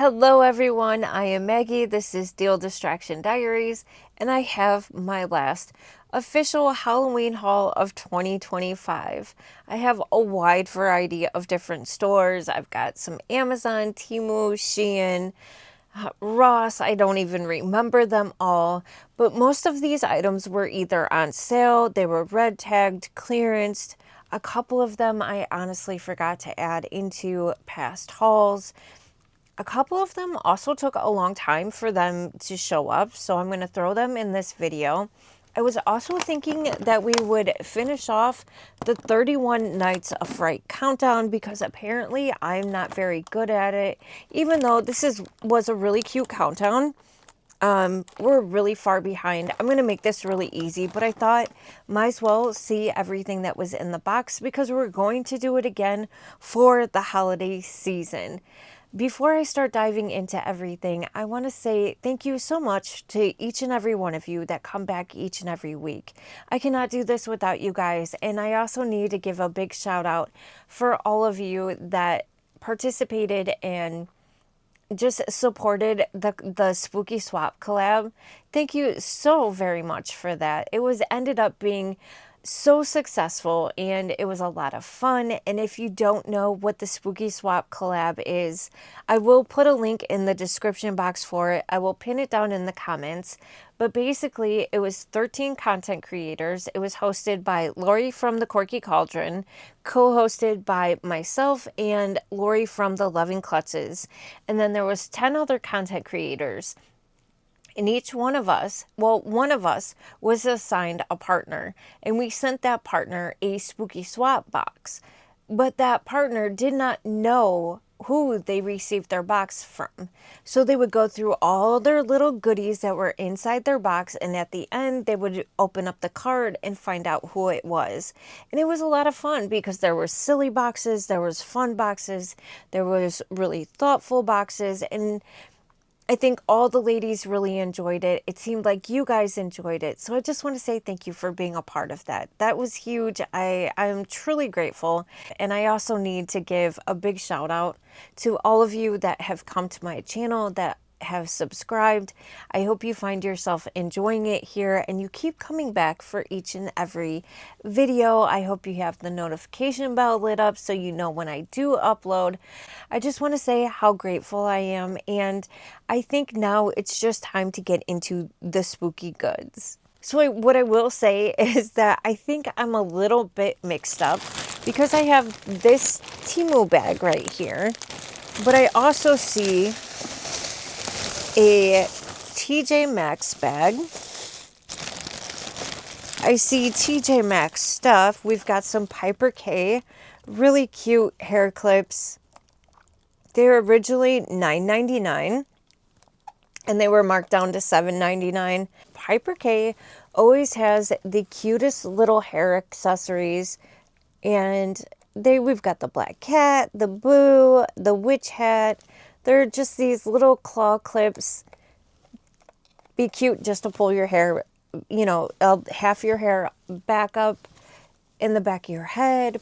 Hello everyone, I am Maggie. This is Deal Distraction Diaries, and I have my last official Halloween haul of 2025. I have a wide variety of different stores. I've got some Amazon, Temu, Shein, Ross. I don't even remember them all, but most of these items were either on sale, they were red tagged, clearanced. A couple of them I honestly forgot to add into past hauls. A couple of them also took a long time for them to show up, so I'm going to throw them in this video. I was also thinking that we would finish off the 31 Nights of Fright countdown because apparently I'm not very good at it. Even though this was a really cute countdown, we're really far behind. I'm going to make this really easy, but I thought might as well see everything that was in the box because we're going to do it again for the holiday season. Before I start diving into everything, I want to say thank you so much to each and every one of you that come back each and every week. I cannot do this without you guys, and I also need to give a big shout out for all of you that participated and just supported the Spooky Swap collab. Thank you so very much for that. It ended up being so successful and it was a lot of fun. And if you don't know what the Spooky Swap collab is, I will put a link in the description box for it. I will pin it down in the comments. But basically, it was 13 content creators. It was hosted by Lori from the Quirky Cauldron, co-hosted by myself and Lori from the Loving Klutzes. And then there was 10 other content creators. And each one of us was assigned a partner. And we sent that partner a Spooky Swap box. But that partner did not know who they received their box from. So they would go through all their little goodies that were inside their box, and at the end they would open up the card and find out who it was. And it was a lot of fun because there were silly boxes, there was fun boxes, there was really thoughtful boxes, and I think all the ladies really enjoyed it. It seemed like you guys enjoyed it. So I just want to say thank you for being a part of that. That was huge. I'm truly grateful. And I also need to give a big shout out to all of you that have come to my channel, that have subscribed. I hope you find yourself enjoying it here and you keep coming back for each and every video. I hope you have the notification bell lit up so you know when I do upload. I just want to say how grateful I am, and I think now it's just time to get into the spooky goods. So what I will say is that I think I'm a little bit mixed up because I have this Temu bag right here, but I also see a TJ Maxx bag. I see TJ Maxx stuff. We've got some Piper K, really cute hair clips. They were originally $9.99 and they were marked down to $7.99. Piper K always has the cutest little hair accessories, and we've got the black cat, the boo, the witch hat. They're just these little claw clips. Be cute just to pull your hair, half your hair back up in the back of your head.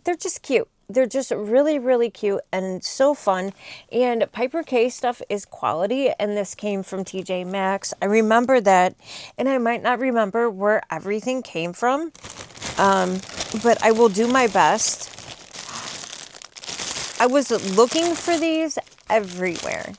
They're just cute. They're just really, really cute and so fun. And Piper K stuff is quality, and this came from TJ Maxx. I remember that, and I might not remember where everything came from, but I will do my best. I was looking for these everywhere.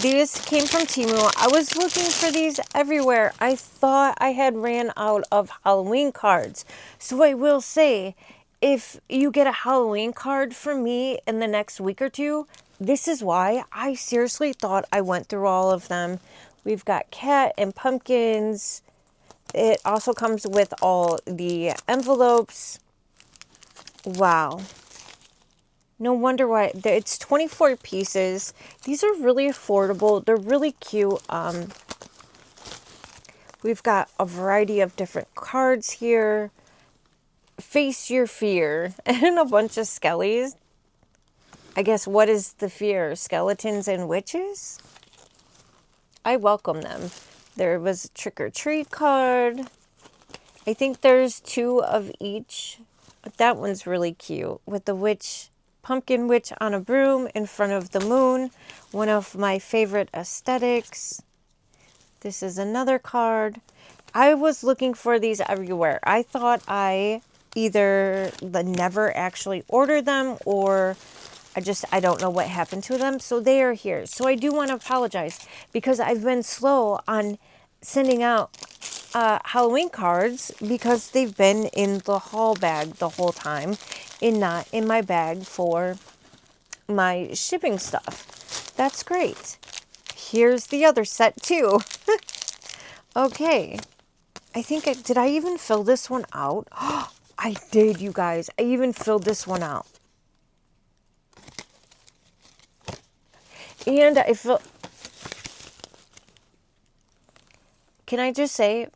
These came from Temu. I was looking for these everywhere. I thought I had ran out of Halloween cards. So I will say, if you get a Halloween card from me in the next week or two, this is why. I seriously thought I went through all of them. We've got cat and pumpkins. It also comes with all the envelopes. Wow. No wonder why. It's 24 pieces. These are really affordable. They're really cute. We've got a variety of different cards here. Face your fear. And a bunch of skellies. I guess, what is the fear? Skeletons and witches? I welcome them. There was a trick or treat card. I think there's 2 of each. That one's really cute with the witch pumpkin witch on a broom in front of the moon. One of my favorite aesthetics. This is another card. I was looking for these everywhere. I thought I either never actually ordered them or I don't know what happened to them. So they are here. So I do want to apologize because I've been slow on sending out Halloween cards because they've been in the haul bag the whole time and not in my bag for my shipping stuff. That's great. Here's the other set too. Okay. I think did I even fill this one out? I did, you guys. I even filled this one out. And I feel, can I just say,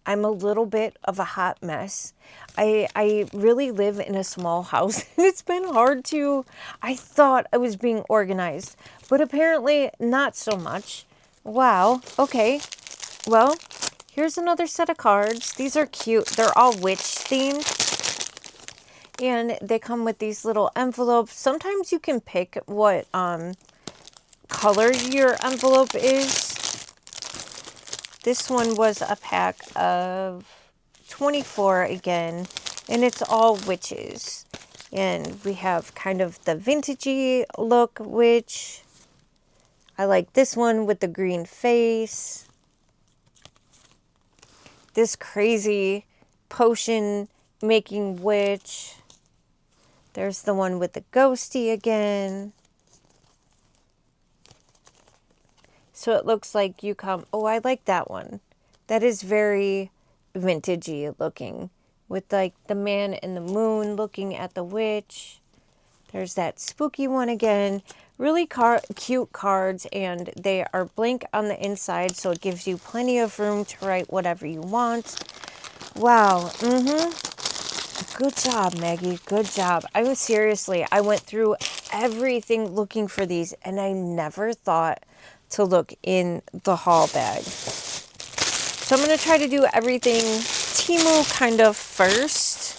I'm a little bit of a hot mess. I really live in a small house and it's been hard to, I thought I was being organized, but apparently not so much. Wow. Okay. Well, here's another set of cards. These are cute. They're all witch themed. And they come with these little envelopes. Sometimes you can pick what color your envelope is. This one was a pack of 24 again, and it's all witches. And we have kind of the vintagey look witch. I like this one with the green face. This crazy potion making witch. There's the one with the ghosty again. So it looks like you come, oh, I like that one. That is very vintagey looking with like the man in the moon looking at the witch. There's that spooky one again. Really cute cards, and they are blank on the inside, so it gives you plenty of room to write whatever you want. Wow. Good job, Maggie. Good job. I went through everything looking for these, and I never thought to look in the haul bag. So I'm going to try to do everything Temu kind of first.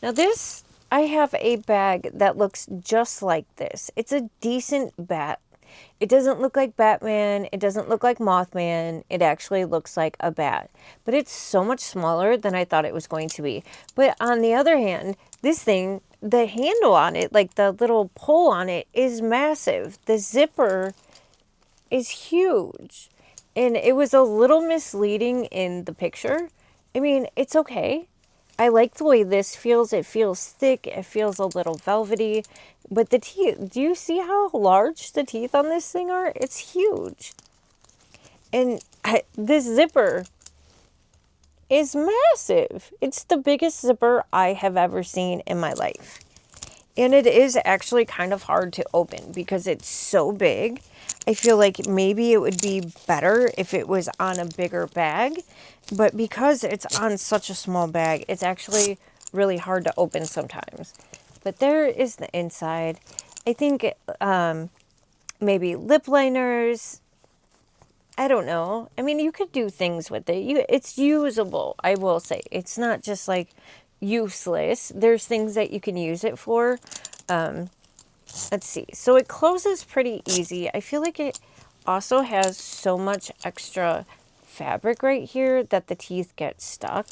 Now this, I have a bag that looks just like this. It's a decent bat. It doesn't look like Batman. It doesn't look like Mothman. It actually looks like a bat. But it's so much smaller than I thought it was going to be. But on the other hand, this thing, the handle on it, like the little pole on it, is massive. The zipper is huge. And it was a little misleading in the picture. I mean, it's okay. I like the way this feels. It feels thick. It feels a little velvety. But the teeth, do you see how large the teeth on this thing are? It's huge. And this zipper is massive. It's the biggest zipper I have ever seen in my life. And it is actually kind of hard to open because it's so big. I feel like maybe it would be better if it was on a bigger bag. But because it's on such a small bag, it's actually really hard to open sometimes. But there is the inside. I think maybe lip liners. I don't know. I mean, you could do things with it. It's usable, I will say. It's not just like useless. There's things that you can use it for. Let's see. So it closes pretty easy. I feel like it also has so much extra fabric right here that the teeth get stuck.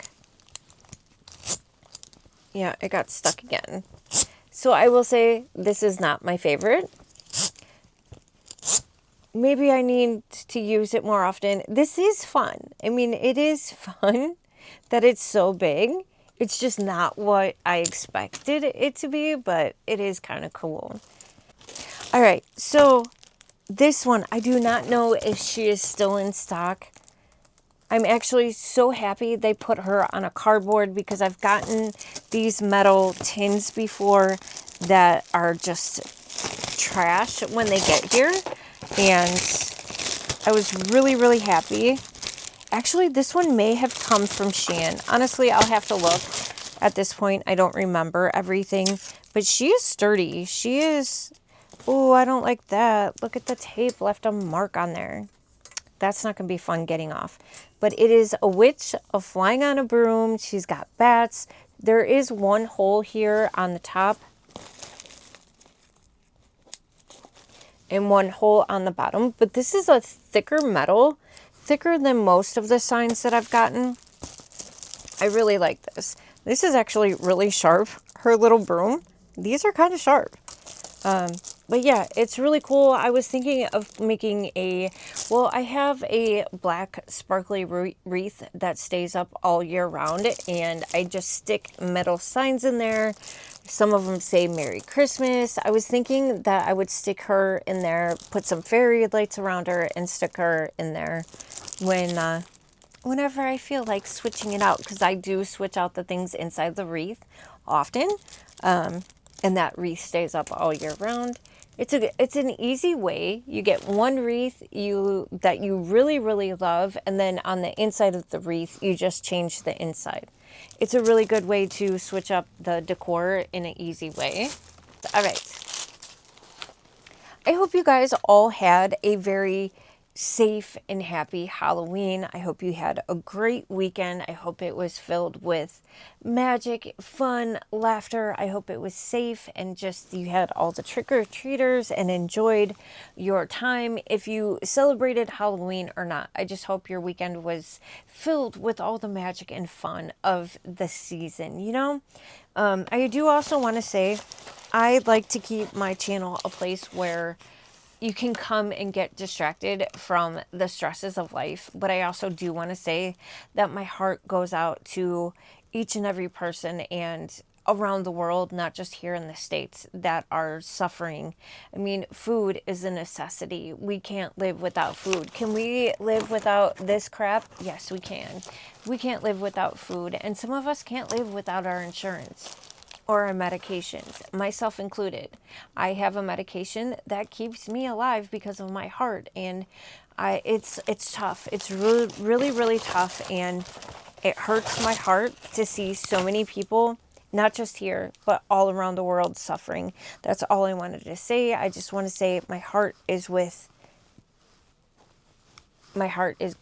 Yeah, it got stuck again. So I will say this is not my favorite. Maybe I need to use it more often. This is fun. I mean, it is fun that it's so big. It's just not what I expected it to be, but it is kind of cool. All right, so this one, I do not know if she is still in stock. I'm actually so happy they put her on a cardboard because I've gotten these metal tins before that are just trash when they get here. And I was really, really happy. Actually, this one may have come from Shein. Honestly, I'll have to look at this point. I don't remember everything. But she is sturdy. She is... Oh, I don't like that. Look at the tape left a mark on there. That's not going to be fun getting off. But it is a witch of flying on a broom. She's got bats. There is one hole here on the top and one hole on the bottom. But this is a thicker metal, thicker than most of the signs that I've gotten. I really like this. This is actually really sharp. Her little broom, these are kind of sharp. But yeah, it's really cool. I was thinking of making well, I have a black sparkly wreath that stays up all year round, and I just stick metal signs in there. Some of them say Merry Christmas. I was thinking that I would stick her in there, put some fairy lights around her, and stick her in there whenever I feel like switching it out, because I do switch out the things inside the wreath often. And that wreath stays up all year round. It's an easy way. You get one wreath that you really, really love, and then on the inside of the wreath, you just change the inside. It's a really good way to switch up the decor in an easy way. All right. I hope you guys all had a very safe and happy Halloween. I hope you had a great weekend. I hope it was filled with magic, fun, laughter. I hope it was safe and just you had all the trick-or-treaters and enjoyed your time. If you celebrated Halloween or not, I just hope your weekend was filled with all the magic and fun of the season, you know? I do also want to say I like to keep my channel a place where you can come and get distracted from the stresses of life. But I also do want to say that my heart goes out to each and every person and around the world, not just here in the States, that are suffering. I mean, food is a necessity. We can't live without food. Can we live without this crap? Yes, we can. We can't live without food. And some of us can't live without our insurance or our medications, myself included. I have a medication that keeps me alive because of my heart, and it's tough. It's really, really, really tough, and it hurts my heart to see so many people, not just here, but all around the world suffering. That's all I wanted to say. I just want to say my heart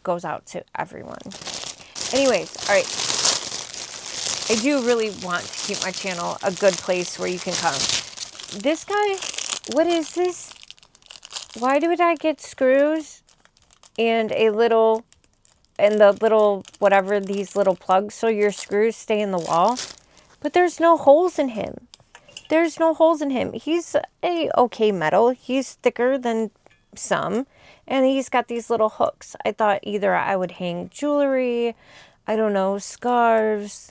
goes out to everyone. Anyways, all right. I do really want to keep my channel a good place where you can come. This guy, what is this? Why did I get screws and the little, whatever, these little plugs so your screws stay in the wall? But there's no holes in him. There's no holes in him. He's a okay metal. He's thicker than some. And he's got these little hooks. I thought either I would hang jewelry, I don't know, scarves,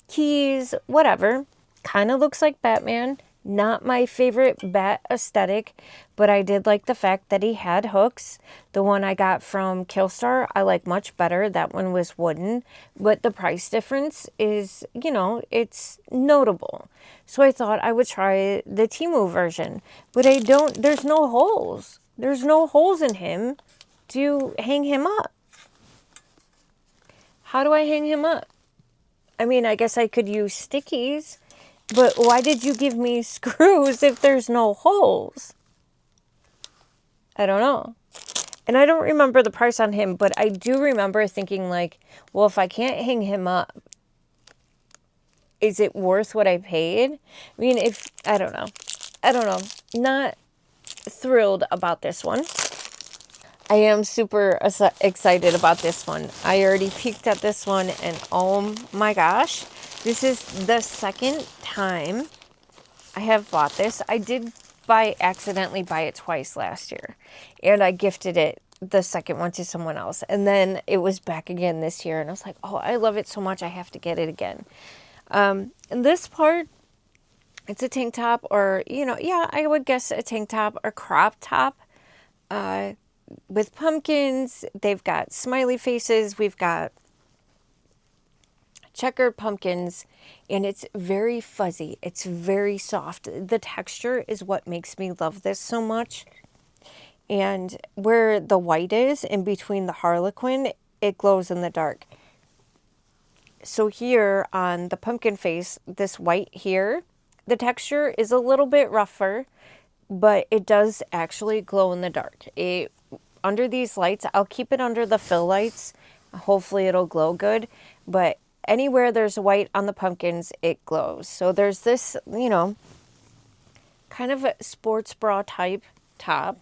keys, whatever. Kind of looks like Batman. Not my favorite bat aesthetic, but I did like the fact that he had hooks. The one I got from Killstar, I like much better. That one was wooden, but the price difference is, it's notable. So I thought I would try the Temu version, but there's no holes. There's no holes in him to hang him up. How do I hang him up? I mean, I guess I could use stickies, but why did you give me screws if there's no holes? I don't know. And I don't remember the price on him, but I do remember thinking like, well, if I can't hang him up, is it worth what I paid? I mean, I don't know. Not thrilled about this one. I am super excited about this one. I already peeked at this one and oh my gosh, this is the second time I have bought this. I did accidentally buy it twice last year, and I gifted it, the second one, to someone else, and then it was back again this year, and I was like, oh, I love it so much I have to get it again. And this part, it's a tank top, or I would guess a tank top or crop top with pumpkins. They've got smiley faces. We've got checkered pumpkins, and it's very fuzzy. It's very soft. The texture is what makes me love this so much. And where the white is in between the harlequin, it glows in the dark. So here on the pumpkin face, this white here, the texture is a little bit rougher, but it does actually glow in the dark. Under these lights, I'll keep it under the fill lights. Hopefully it'll glow good, but anywhere there's white on the pumpkins, it glows. So there's this, kind of a sports bra type top.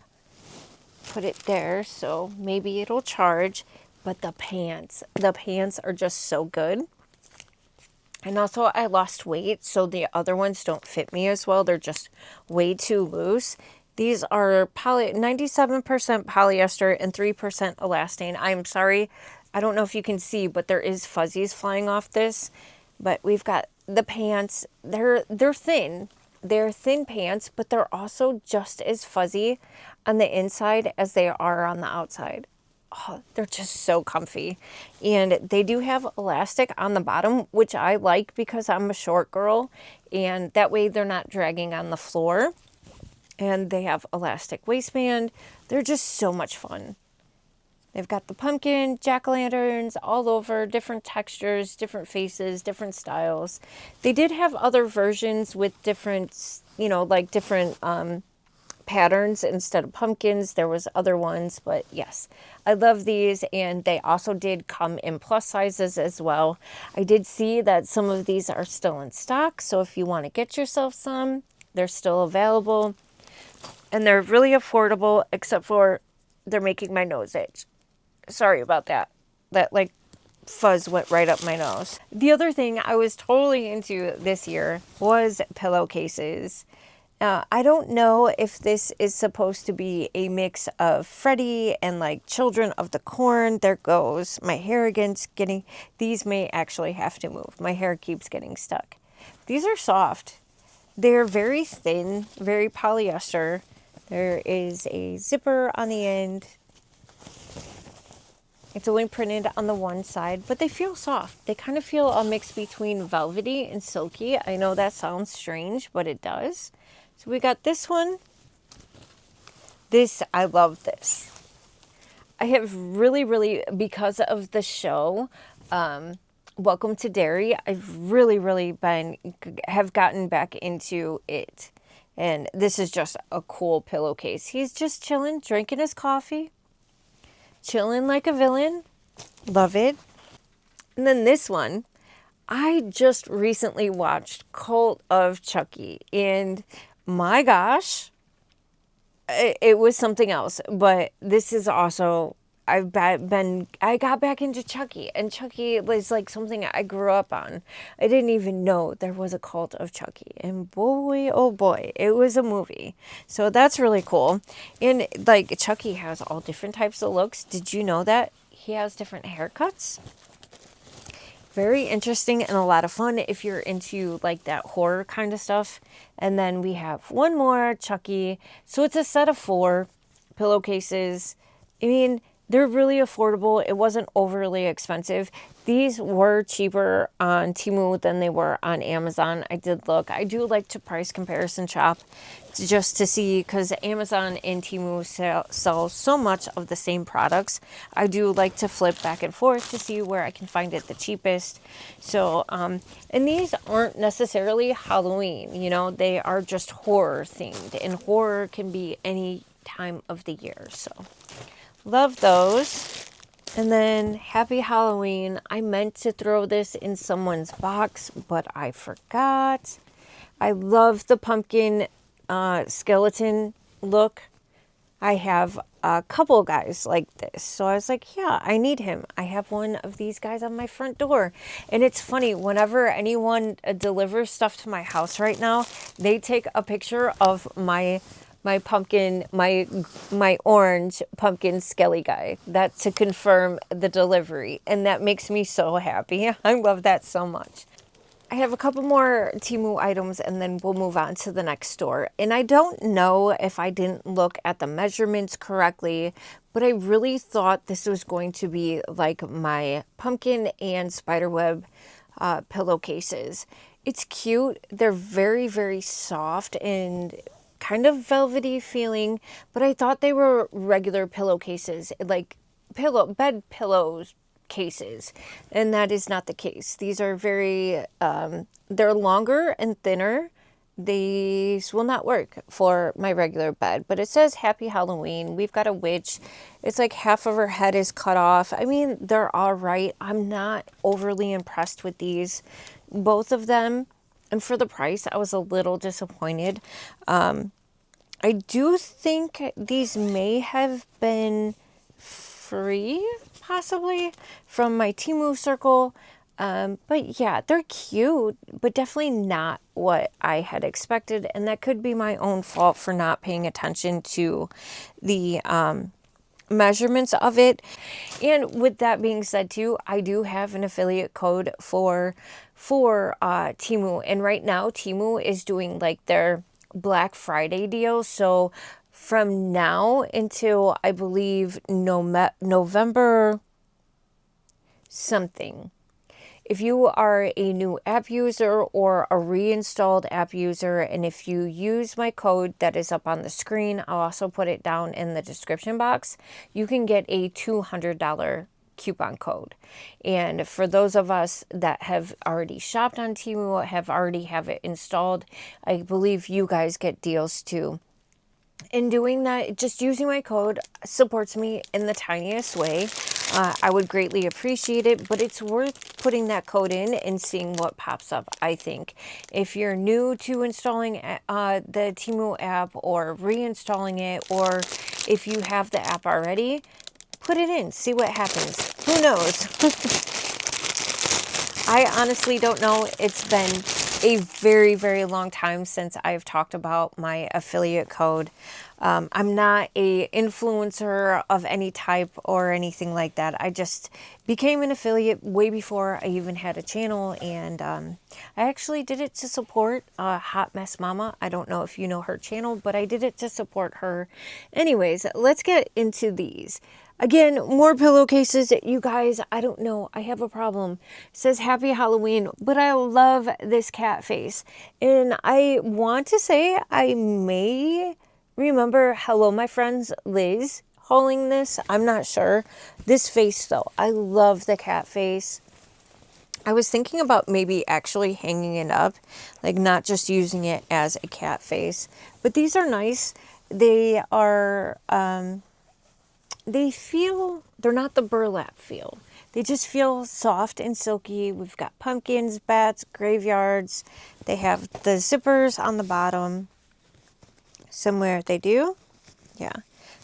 Put it there, so maybe it'll charge. But the pants are just so good. And also I lost weight, so the other ones don't fit me as well. They're just way too loose. These are 97% polyester and 3% elastane. I'm sorry, I don't know if you can see, but there is fuzzies flying off this. But we've got the pants. They're thin. They're thin pants, but they're also just as fuzzy on the inside as they are on the outside. Oh, they're just so comfy. And they do have elastic on the bottom, which I like because I'm a short girl, and that way they're not dragging on the floor. And they have elastic waistband. They're just so much fun. They've got the pumpkin, jack-o'-lanterns all over, different textures, different faces, different styles. They did have other versions with different, like different patterns instead of pumpkins. There was other ones, but yes, I love these. And they also did come in plus sizes as well. I did see that some of these are still in stock, so if you want to get yourself some, they're still available. And they're really affordable, except for they're making my nose itch. Sorry about that. That like fuzz went right up my nose. The other thing I was totally into this year was pillowcases. I don't know if this is supposed to be a mix of Freddy and like Children of the Corn. There goes my hair against getting, these may actually have to move. My hair keeps getting stuck. These are soft. They're very thin, very polyester. There is a zipper on the end. It's only printed on the one side, but they feel soft. They kind of feel a mix between velvety and silky. I know that sounds strange, but it does. So we got this one. I love this. I have really, because of the show, Welcome to Derry, I've really have gotten back into it. And this is just a cool pillowcase. He's just chilling, drinking his coffee, chilling like a villain. Love it. And then this one, I just recently watched Cult of Chucky, and my gosh, it was something else. But this is also, I got back into Chucky, and Chucky was like something I grew up on. I didn't even know there was a Cult of Chucky, and boy, oh boy, it was a movie. So that's really cool. And like Chucky has all different types of looks. Did you know that? He has different haircuts. Very interesting and a lot of fun if you're into like that horror kind of stuff. And then we have one more Chucky. So it's a set of 4 pillowcases. I mean, they're really affordable. It wasn't overly expensive. These were cheaper on Temu than they were on Amazon. I did look. I do like to price comparison shop just to see, because Amazon and Temu sell so much of the same products. I do like to flip back and forth to see where I can find it the cheapest. So, and these aren't necessarily Halloween, they are just horror themed, and horror can be any time of the year. So love those. And then Happy Halloween. I meant to throw this in someone's box, but I forgot. I love the pumpkin skeleton look. I have a couple guys like this. So I was like, yeah, I need him. I have one of these guys on my front door. And it's funny, whenever anyone delivers stuff to my house right now, they take a picture of my pumpkin, my orange pumpkin skelly guy. That to confirm the delivery. And that makes me so happy. I love that so much. I have a couple more Temu items and then we'll move on to the next store. And I don't know if I didn't look at the measurements correctly, but I really thought this was going to be like my pumpkin and spiderweb pillowcases. It's cute. They're very soft and kind of velvety feeling, but I thought they were regular pillowcases, like bed pillows cases, and that is not the case. These are very they're longer and thinner. These will not work for my regular bed, but it says Happy Halloween. We've got a witch. It's like half of her head is cut off. I mean, they're all right. I'm not overly impressed with these, both of them. And for the price, I was a little disappointed. I do think these may have been free, possibly, from my Temu circle. But yeah, they're cute, but definitely not what I had expected. And that could be my own fault for not paying attention to the measurements of it. And with that being said too, I do have an affiliate code for Temu, and right now Temu is doing like their Black Friday deal. So from now until I believe November something, if you are a new app user or a reinstalled app user, and if you use my code that is up on the screen, I'll also put it down in the description box, you can get a $200 coupon code. And for those of us that have already shopped on Temu, have it installed, I believe you guys get deals too. In doing that, just using my code supports me in the tiniest way. I would greatly appreciate it, but it's worth putting that code in and seeing what pops up, I think. If you're new to installing the Temu app or reinstalling it, or if you have the app already, put it in, see what happens. Who knows? I honestly don't know. It's been a very, very long time since I've talked about my affiliate code. I'm not a influencer of any type or anything like that. I just became an affiliate way before I even had a channel, and I actually did it to support Hot Mess Mama. I don't know if you know her channel, but I did it to support her. Anyways, let's get into these. Again, more pillowcases. You guys, I don't know. I have a problem. It says Happy Halloween, but I love this cat face. And I want to say I may remember Hello My Friends Liz hauling this. I'm not sure. This face though, I love the cat face. I was thinking about maybe actually hanging it up, like not just using it as a cat face. But these are nice. They are... they're not the burlap feel. They just feel soft and silky. We've got pumpkins, bats, graveyards. They have the zippers on the bottom. Somewhere they do. Yeah.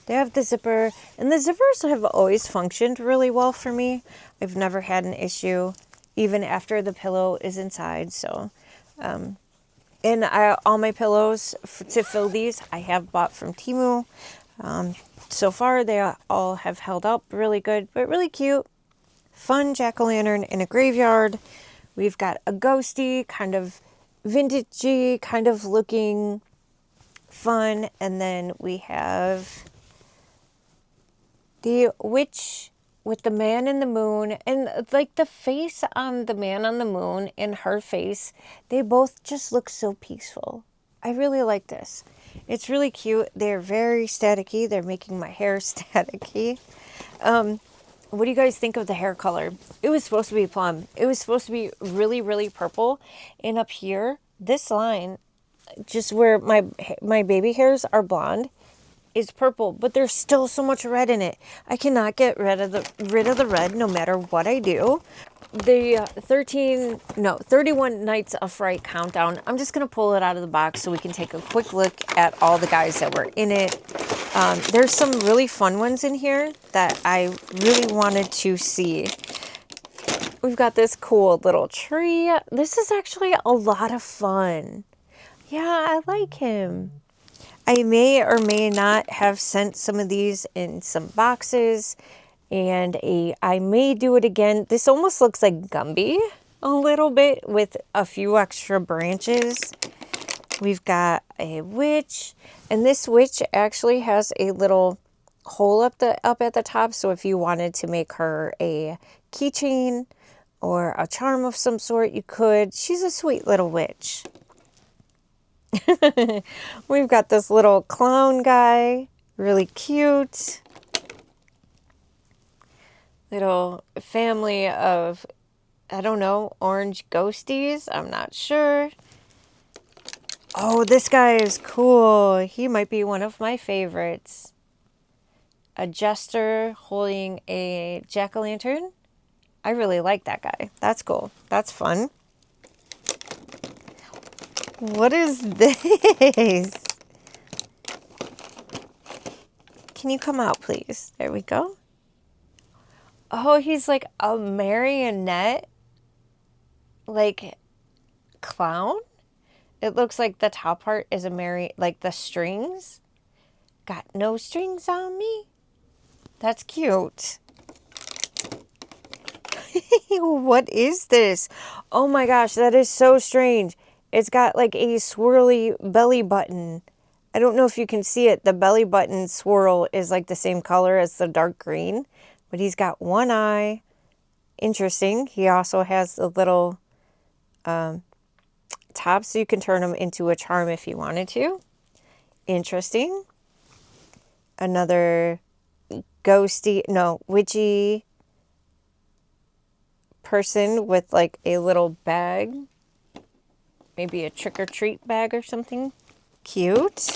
They have the zipper. And the zippers have always functioned really well for me. I've never had an issue, even after the pillow is inside. So, and all my pillows to fill these, I have bought from Temu. So far, they all have held up really good, but really cute. Fun jack-o'-lantern in a graveyard. We've got a ghosty, kind of vintagey, kind of looking fun. And then we have the witch with the man in the moon. And like the face on the man on the moon and her face, they both just look so peaceful. I really like this. It's really cute. They're very staticky. They're making my hair staticky. What do you guys think of the hair color? It was supposed to be plum. It was supposed to be really, really purple. And up here, this line, just where my baby hairs are blonde, is purple. But there's still so much red in it. I cannot get rid of the red no matter what I do. The 31 Nights of Fright countdown. I'm just going to pull it out of the box so we can take a quick look at all the guys that were in it. There's some really fun ones in here that I really wanted to see. We've got this cool little tree. This is actually a lot of fun. Yeah, I like him. I may or may not have sent some of these in some boxes. And I may do it again. This almost looks like Gumby a little bit with a few extra branches. We've got a witch. And this witch actually has a little hole up at the top. So if you wanted to make her a keychain or a charm of some sort, you could. She's a sweet little witch. We've got this little clown guy. Really cute. Little family of, I don't know, orange ghosties. I'm not sure. Oh, this guy is cool. He might be one of my favorites. A jester holding a jack-o'-lantern. I really like that guy. That's cool. That's fun. What is this? can you come out, please? There we go. Oh, he's like a marionette, like, clown. It looks like the top part is like the strings. Got no strings on me. That's cute. What is this? Oh my gosh, that is so strange. It's got like a swirly belly button. I don't know if you can see it. The belly button swirl is like the same color as the dark green, but he's got one eye. Interesting. He also has the little top, so you can turn him into a charm if you wanted to. Interesting. Another witchy person with like a little bag. Maybe a trick-or-treat bag or something. Cute.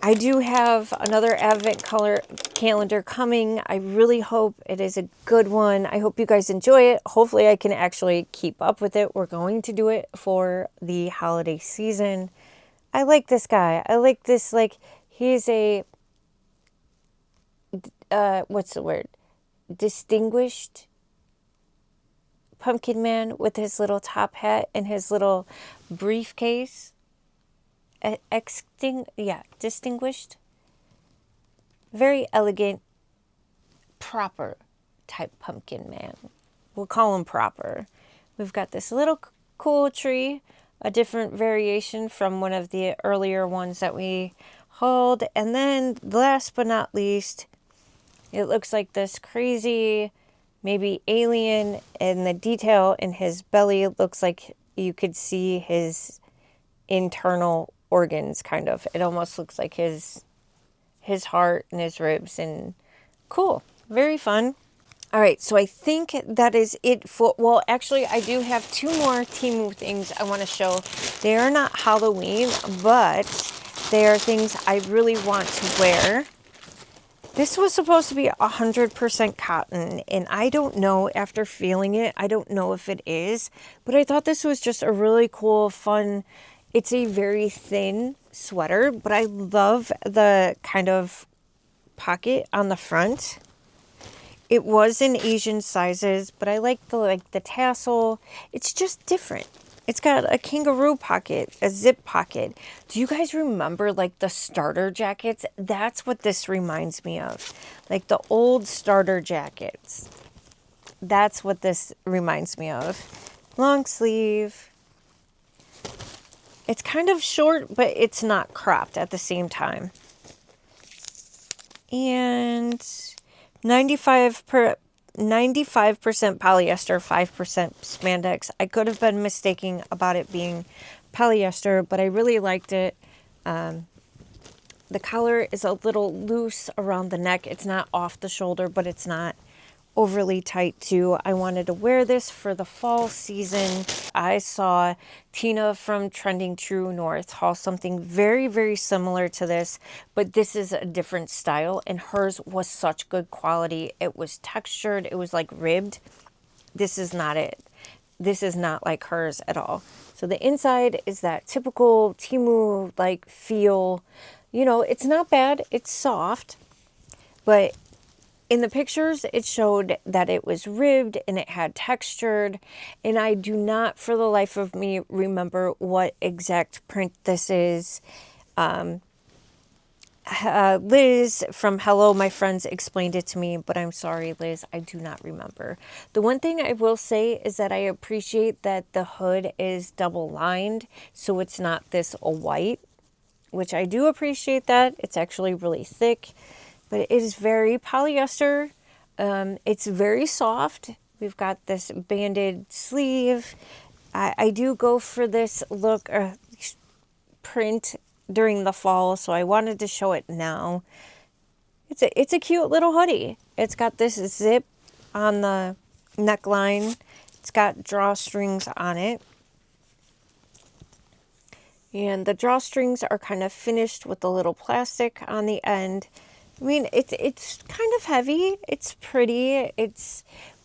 I do have another Advent color calendar coming. I really hope it is a good one. I hope you guys enjoy it. Hopefully I can actually keep up with it. We're going to do it for the holiday season. I like this guy. I like this, like, he's a, what's the word? Distinguished pumpkin man with his little top hat and his little briefcase. Distinguished. Very elegant, proper type pumpkin man. We'll call him proper. We've got this little cool tree, a different variation from one of the earlier ones that we hauled. And then last but not least, it looks like this crazy, maybe alien, and the detail in his belly looks like you could see his internal organs, kind of. It almost looks like his heart and his ribs, and cool. Very fun. All right, so I think that is it for, well, actually, I do have two more Temu things I want to show. They are not Halloween, but they are things I really want to wear. This was supposed to be 100% cotton, and I don't know, after feeling it, I don't know if it is, but I thought this was just a really cool, fun, it's a very thin sweater, but I love the kind of pocket on the front. It was in Asian sizes, but I like the tassel. It's just different. It's got a kangaroo pocket, a zip pocket. Do you guys remember like the starter jackets? That's what this reminds me of. Like the old starter jackets. That's what this reminds me of. Long sleeve. It's kind of short, but it's not cropped at the same time. And 95% polyester, 5% spandex. I could have been mistaken about it being polyester, but I really liked it. The collar is a little loose around the neck. It's not off the shoulder, but it's not overly tight too. I wanted to wear this for the fall season. I saw Tina from Trending True North haul something very, very similar to this, but this is a different style, and hers was such good quality. It was textured. It was like ribbed. This is not it. This is not like hers at all. So the inside is that typical Temu like feel. You know, it's not bad. It's soft, but in the pictures, it showed that it was ribbed and it had textured, and I do not, for the life of me, remember what exact print this is. Liz from Hello My Friends explained it to me, but I'm sorry, Liz, I do not remember. The one thing I will say is that I appreciate that the hood is double lined, so it's not this white, which I do appreciate that. It's actually really thick. But it is very polyester. It's very soft. We've got this banded sleeve. I do go for this look print during the fall, so I wanted to show it now. It's a cute little hoodie. It's got this zip on the neckline. It's got drawstrings on it. And the drawstrings are kind of finished with a little plastic on the end. I mean, it's kind of heavy. It's pretty.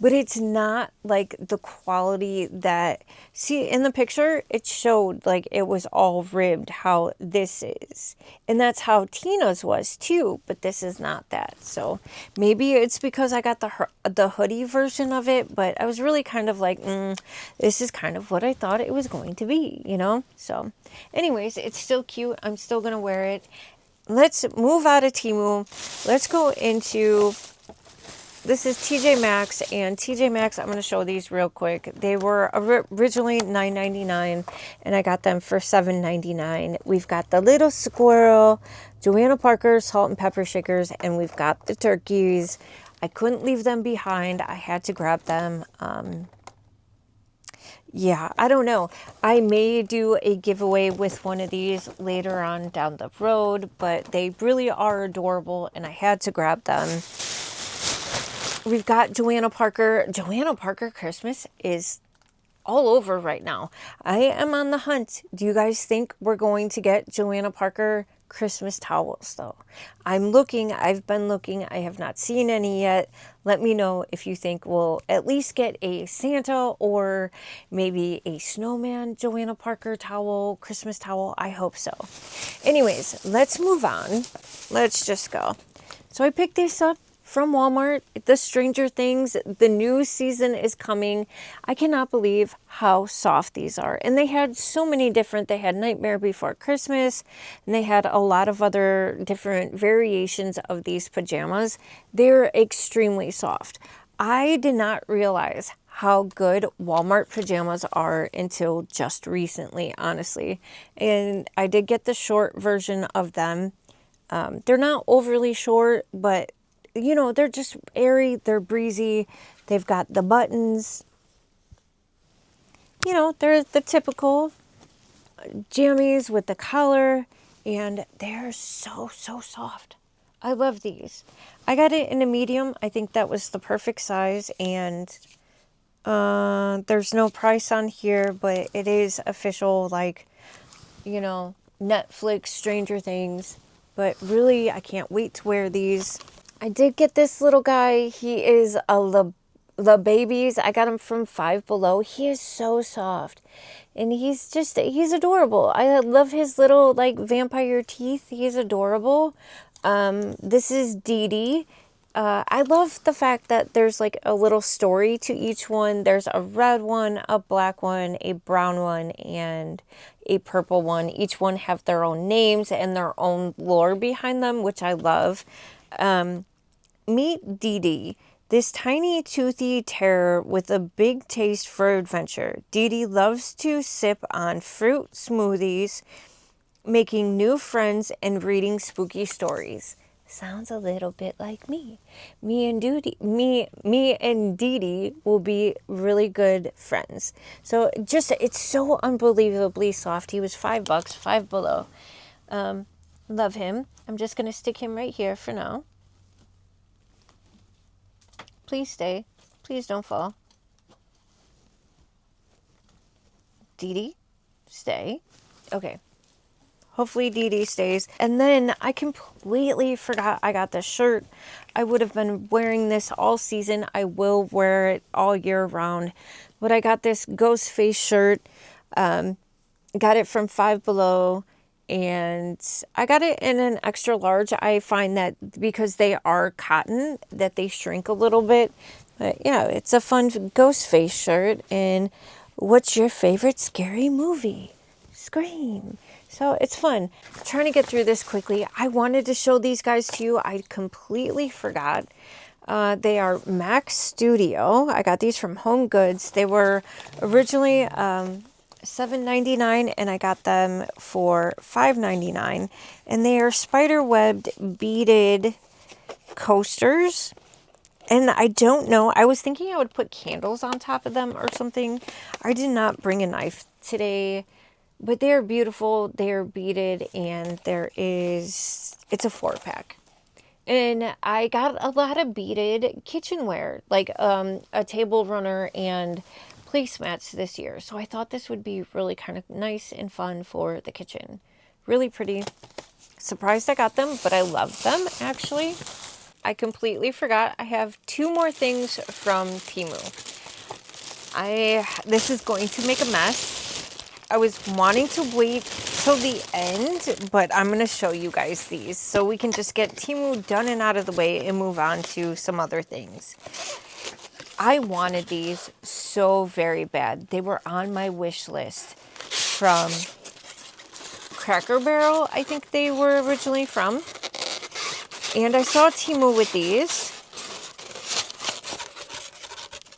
But it's not like the quality that, see, in the picture, it showed like it was all ribbed how this is. And that's how Tina's was too, but this is not that. So maybe it's because I got the hoodie version of it, but I was really kind of like, this is kind of what I thought it was going to be, you know? So anyways, it's still cute. I'm still going to wear it. Let's move out of Temu. Let's go into, this is TJ Maxx, and TJ Maxx, I'm going to show these real quick. They were originally $9.99, and I got them for $7.99. We've got the little squirrel, Joanna Parker salt and pepper shakers, and we've got the turkeys. I couldn't leave them behind. I had to grab them. Yeah, I don't know. I may do a giveaway with one of these later on down the road, but they really are adorable, and I had to grab them. We've got Joanna Parker. Joanna Parker Christmas is all over right now. I am on the hunt. Do you guys think we're going to get Joanna Parker Christmas towels though? I'm looking. I've been looking. I have not seen any yet. Let me know if you think we'll at least get a Santa or maybe a snowman Joanna Parker towel, Christmas towel. I hope so. Anyways, let's move on. Let's just go. So I picked this up from Walmart, the Stranger Things, the new season is coming. I cannot believe how soft these are. And they had so many different, they had Nightmare Before Christmas, and they had a lot of other different variations of these pajamas. They're extremely soft. I did not realize how good Walmart pajamas are until just recently, honestly. And I did get the short version of them. They're not overly short, but you know, they're just airy, they're breezy, they've got the buttons, you know, they're the typical jammies with the collar, and they're so soft. I love these. I got it in a medium. I think that was the perfect size, and there's no price on here, but it is official, like, you know, Netflix, Stranger Things, but really, I can't wait to wear these. I did get this little guy. He is a La Babies. I got him from Five Below. He is so soft. And he's adorable. I love his little, like, vampire teeth. He's adorable. This is Dee Dee. I love the fact that there's, like, a little story to each one. There's a red one, a black one, a brown one, and a purple one. Each one have their own names and their own lore behind them, which I love. Meet Dee Dee, this tiny toothy terror with a big taste for adventure. Dee Dee loves to sip on fruit smoothies, making new friends and reading spooky stories. Sounds a little bit like me. Me and Dee Dee will be really good friends. So it's so unbelievably soft. He was $5, Five Below. Love him. I'm just going to stick him right here for now. Please stay. Please don't fall. Dee Dee, stay. Okay. Hopefully Dee Dee stays. And then I completely forgot I got this shirt. I would have been wearing this all season. I will wear it all year round. But I got this ghost face shirt. Got it from Five Below. And I got it in an extra large. I find that because they are cotton, that they shrink a little bit. But yeah, it's a fun ghost face shirt. And what's your favorite scary movie? Scream. So it's fun. I'm trying to get through this quickly. I wanted to show these guys to you. I completely forgot. They are Maxx Studio. I got these from Home Goods. They were originally $7.99, and I got them for $5.99. And they are spider-webbed beaded coasters. And I don't know. I was thinking I would put candles on top of them or something. I did not bring a knife today. But they're beautiful. They're beaded, and it's a 4-pack. And I got a lot of beaded kitchenware, like a table runner and placemats this year. So I thought this would be really kind of nice and fun for the kitchen. Really pretty. surprised I got them, but I love them actually. I completely forgot. I have 2 more things from Temu. This is going to make a mess. I was wanting to wait till the end, but I'm going to show you guys these so we can just get Temu done and out of the way and move on to some other things. I wanted these so very bad. They were on my wish list from Cracker Barrel, I think they were originally from. And I saw Temu with these,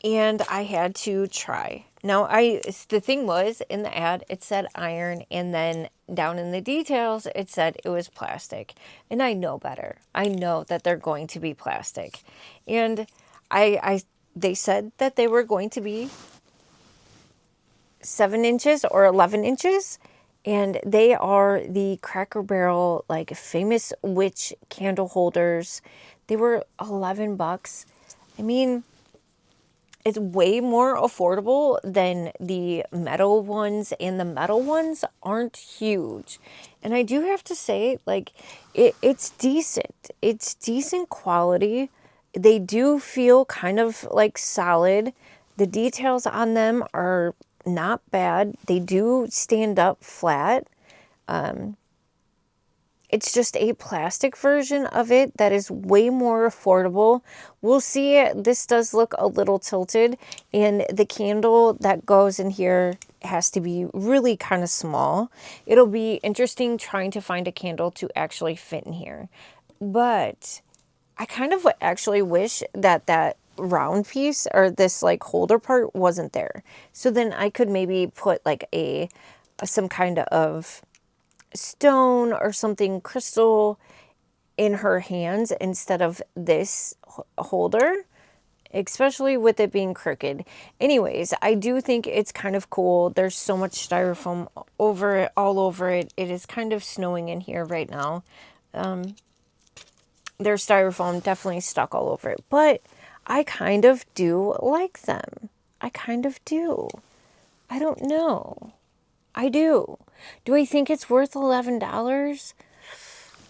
and I had to try. Now, the thing was, in the ad, it said iron, and then down in the details, it said it was plastic. And I know better. I know that they're going to be plastic. And they said that they were going to be 7 inches or 11 inches. And they are the Cracker Barrel, like, famous witch candle holders. They were $11. I mean, it's way more affordable than the metal ones, and the metal ones aren't huge. And I do have to say, like, it's decent. It's decent quality. They do feel kind of like solid. The details on them are not bad. They do stand up flat. It's just a plastic version of it that is way more affordable. We'll see. This does look a little tilted, and the candle that goes in here has to be really kind of small. It'll be interesting trying to find a candle to actually fit in here. But I kind of actually wish that that round piece or this like holder part wasn't there. So then I could maybe put like some kind of stone or something crystal in her hands instead of this holder, especially with it being crooked. Anyways, I do think it's kind of cool. There's so much styrofoam over it, all over it. It is kind of snowing in here right now. There's styrofoam definitely stuck all over it, but I kind of do like them. I kind of do. I don't know. I do. Do I think it's worth $11?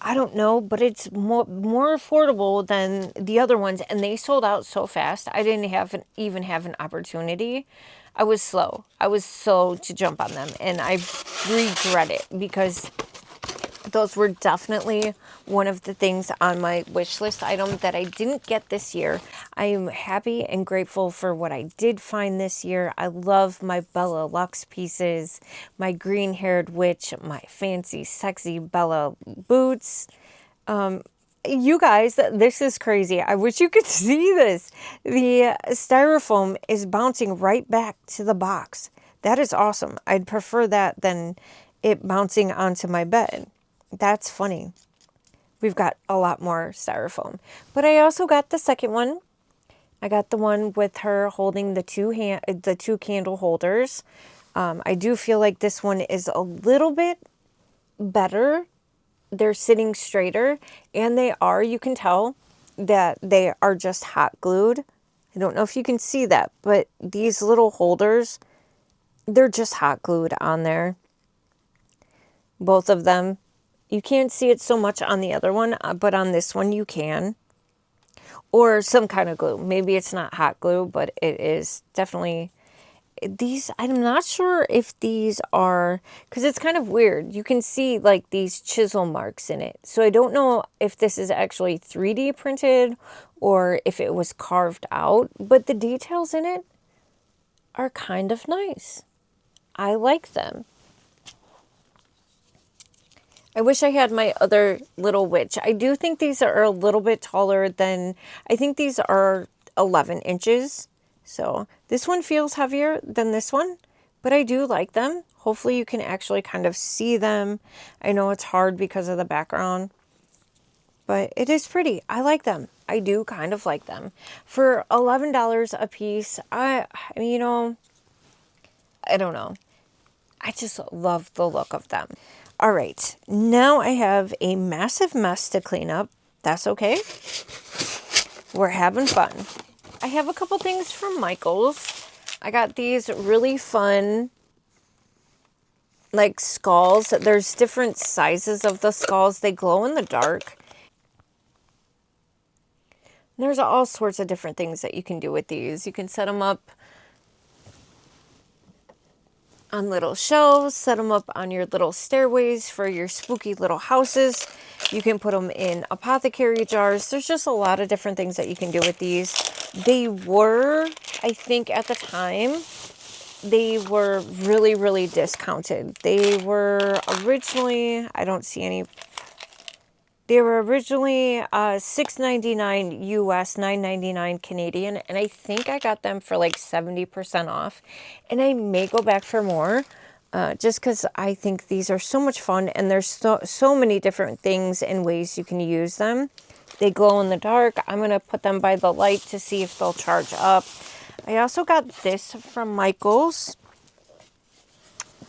I don't know, but it's more affordable than the other ones, and they sold out so fast. I didn't even have an opportunity. I was slow. I was slow to jump on them, and I regret it because those were definitely one of the things on my wish list item that I didn't get this year. I am happy and grateful for what I did find this year. I love my Bella Lux pieces, my green-haired witch, my fancy, sexy Bella boots. You guys, this is crazy. I wish you could see this. The styrofoam is bouncing right back to the box. That is awesome. I'd prefer that than it bouncing onto my bed. That's funny. We've got a lot more styrofoam. But I also got the second one. I got the one with her holding the two candle holders. I do feel like this one is a little bit better. They're sitting straighter, and you can tell that they are just hot glued. I don't know if you can see that, but these little holders, they're just hot glued on there. Both of them. You can't see it so much on the other one, but on this one you can. Or some kind of glue. Maybe it's not hot glue, but it is definitely... These, I'm not sure if these are... Because it's kind of weird. You can see like these chisel marks in it. So I don't know if this is actually 3D printed or if it was carved out. But the details in it are kind of nice. I like them. I wish I had my other little witch. I do think these are a little bit taller than... I think these are 11 inches. So this one feels heavier than this one. But I do like them. Hopefully you can actually kind of see them. I know it's hard because of the background. But it is pretty. I like them. I do kind of like them. For $11 a piece, I mean, I don't know. I just love the look of them. All right, now I have a massive mess to clean up. That's okay. We're having fun. I have a couple things from Michael's. I got these really fun like skulls. There's different sizes of the skulls. They glow in the dark. There's all sorts of different things that you can do with these. You can set them up on little shelves, set them up on your little stairways for your spooky little houses. You can put them in apothecary jars. There's just a lot of different things that you can do with these. They were, I think at the time, they were really, really discounted. They were originally, I don't see any, they were originally $6.99 US, $9.99 Canadian, and I think I got them for like 70% off. And I may go back for more, just because I think these are so much fun, and there's so many different things and ways you can use them. They glow in the dark. I'm going to put them by the light to see if they'll charge up. I also got this from Michaels.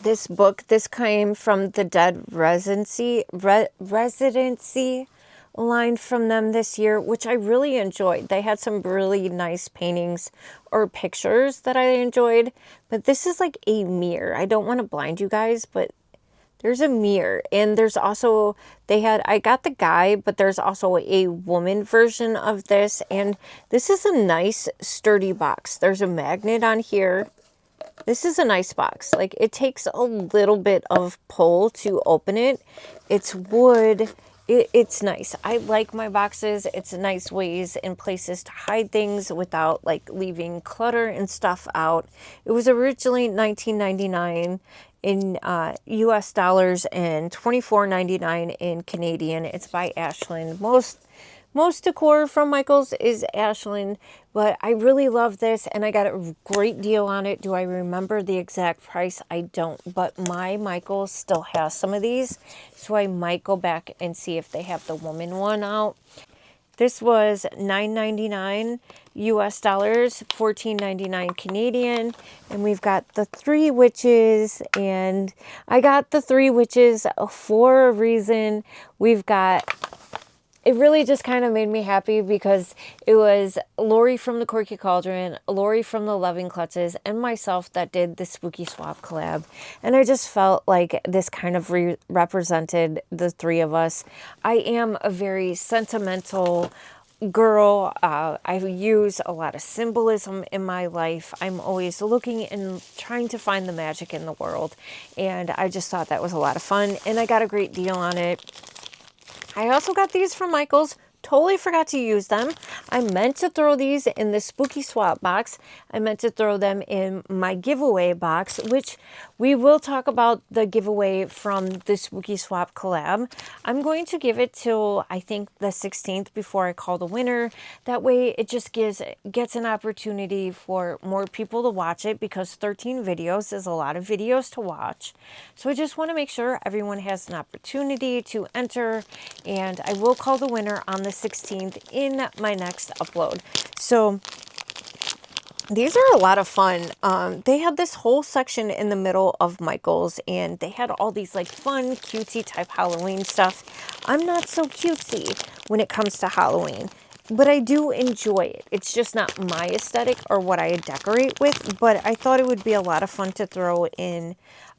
This book, this came from the Dead Residency line from them this year, which I really enjoyed. They had some really nice paintings or pictures that I enjoyed, but this is like a mirror. I don't want to blind you guys, but there's a mirror, and there's also, I got the guy, but there's also a woman version of this, and this is a nice sturdy box. There's a magnet on here. This is a nice box. Like, it takes a little bit of pull to open it. It's wood. It's nice. I like my boxes. It's nice ways and places to hide things without like leaving clutter and stuff out. It was originally $19.99 in US dollars and $24.99 in Canadian. It's by Ashland. Most decor from Michaels is Ashland, but I really love this, and I got a great deal on it. Do I remember the exact price? I don't, but my Michaels still has some of these, so I might go back and see if they have the woman one out. This was $9.99 US dollars, $14.99 Canadian, and we've got the Three Witches, and I got the Three Witches for a reason. It really just kind of made me happy because it was Lori from the Quirky Cauldron, Lori from the Loving Clutches, and myself that did the Spooky Swap collab. And I just felt like this kind of represented the three of us. I am a very sentimental girl. I use a lot of symbolism in my life. I'm always looking and trying to find the magic in the world. And I just thought that was a lot of fun. And I got a great deal on it. I also got these from Michaels. Totally forgot to use them. I meant to throw these in the Spooky Swap box. I meant to throw them in my giveaway box, which we will talk about the giveaway from the Spooky Swap collab. I'm going to give it till I think the 16th before I call the winner. That way it just gets an opportunity for more people to watch it, because 13 videos is a lot of videos to watch. So I just want to make sure everyone has an opportunity to enter, and I will call the winner on the 16th in my next upload. So these are a lot of fun. They had this whole section in the middle of Michaels, and they had all these like fun cutesy type Halloween stuff. I'm not so cutesy when it comes to Halloween, but I do enjoy it. It's just not my aesthetic or what I decorate with, but I thought it would be a lot of fun to throw in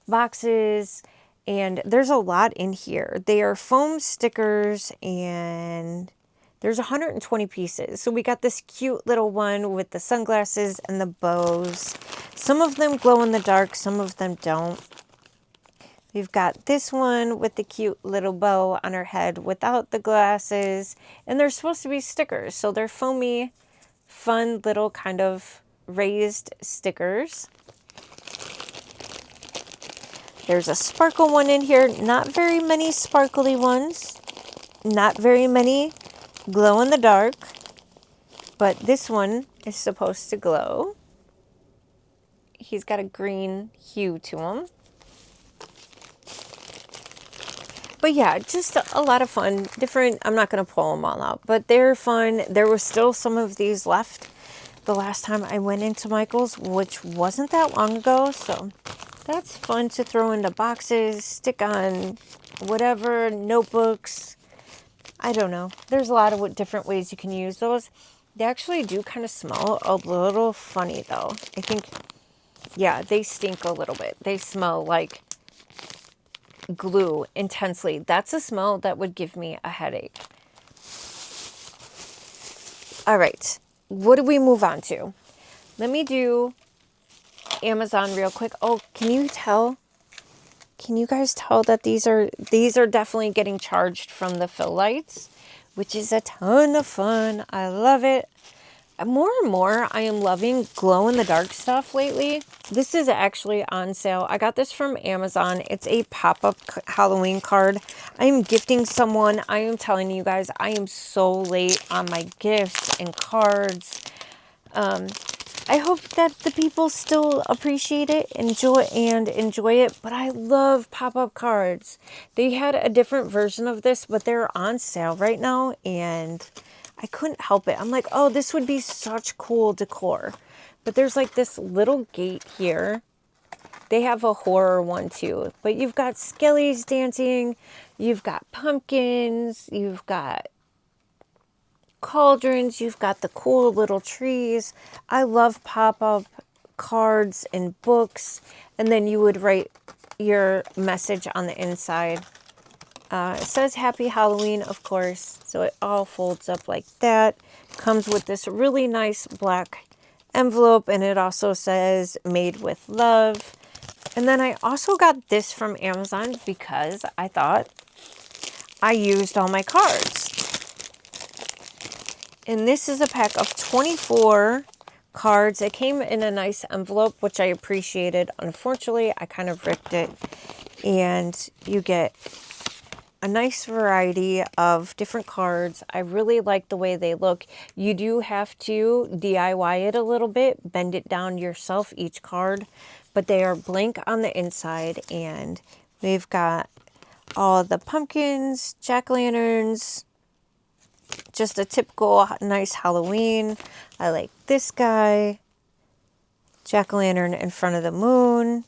boxes. And there's a lot in here. They are foam stickers, and there's 120 pieces. So we got this cute little one with the sunglasses and the bows. Some of them glow in the dark, some of them don't. We've got this one with the cute little bow on her head without the glasses. And they're supposed to be stickers. So they're foamy, fun little kind of raised stickers. There's a sparkle one in here. Not very many sparkly ones. Not very many glow in the dark. But this one is supposed to glow. He's got a green hue to him. But yeah, just a lot of fun. Different. I'm not going to pull them all out, but they're fun. There was still some of these left the last time I went into Michaels, which wasn't that long ago. So that's fun to throw into boxes, stick on whatever, notebooks. I don't know. There's a lot of different ways you can use those. They actually do kind of smell a little funny though. I think, yeah, they stink a little bit. They smell like glue intensely. That's a smell that would give me a headache. All right, what do we move on to? Let me do Amazon real quick. Oh, can you tell? Can you guys tell that these are definitely getting charged from the fill lights, which is a ton of fun. I love it. More and more, I am loving glow-in-the-dark stuff lately. This is actually on sale. I got this from Amazon. It's a pop-up Halloween card. I am gifting someone. I am telling you guys, I am so late on my gifts and cards. I hope that the people still appreciate it, enjoy it, but I love pop-up cards. They had a different version of this, but they're on sale right now, and I couldn't help it. I'm like, oh, this would be such cool decor. But there's like this little gate here. They have a horror one too, but you've got skellies dancing, you've got pumpkins, you've got cauldrons, you've got the cool little trees. I love pop-up cards and books, and then you would write your message on the inside. It says Happy Halloween, of course, so it all folds up like that. Comes with this really nice black envelope, and it also says Made with Love. And then I also got this from Amazon because I thought I used all my cards. And this is a pack of 24 cards. It came in a nice envelope, which I appreciated. Unfortunately, I kind of ripped it. And you get a nice variety of different cards. I really like the way they look. You do have to DIY it a little bit, bend it down yourself, each card. But they are blank on the inside. And we've got all the pumpkins, jack-o'-lanterns, just a typical nice Halloween. I like this guy. Jack-o'-lantern in front of the moon.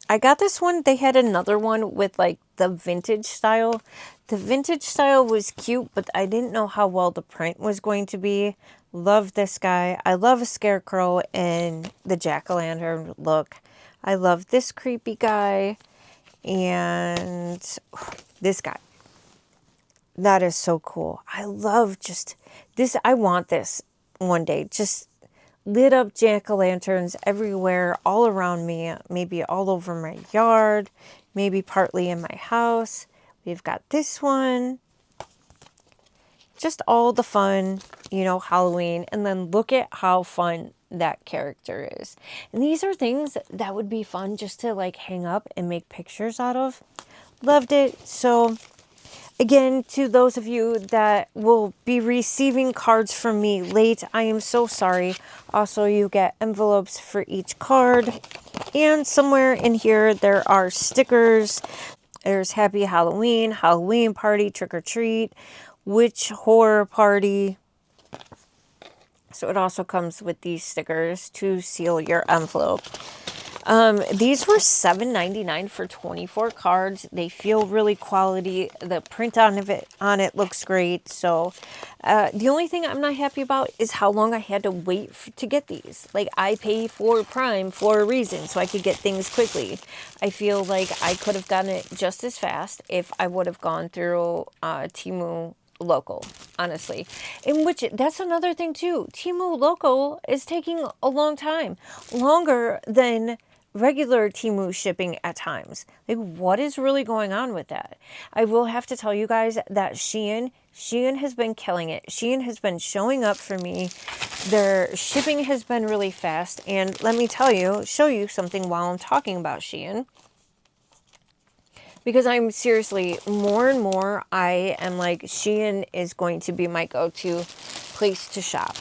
I got this one. They had another one with like the vintage style. The vintage style was cute, but I didn't know how well the print was going to be. Love this guy. I love a scarecrow and the jack-o'-lantern look. I love this creepy guy and this guy. That is so cool. I love just this. I want this one day. Just lit up jack-o'-lanterns everywhere, all around me. Maybe all over my yard. Maybe partly in my house. We've got this one. Just all the fun, you know, Halloween. And then look at how fun that character is. And these are things that would be fun just to like hang up and make pictures out of. Loved it. So again, to those of you that will be receiving cards from me late, I am so sorry. Also, you get envelopes for each card. And somewhere in here, there are stickers. There's Happy Halloween, Halloween Party, Trick or Treat, Witch Horror Party. So it also comes with these stickers to seal your envelope. These were $7.99 for 24 cards. They feel really quality. The print on it looks great. So the only thing I'm not happy about is how long I had to wait to get these. Like, I pay for Prime for a reason, so I could get things quickly. I feel like I could have gotten it just as fast if I would have gone through Temu local, honestly. In which, that's another thing too. Temu local is taking a long time. Longer than regular Temu shipping at times. Like, what is really going on with that? I will have to tell you guys that Shein has been killing it. Shein has been showing up for me. Their shipping has been really fast. And let me show you something while I'm talking about Shein. Because I'm seriously, more and more, I am like, Shein is going to be my go-to place to shop.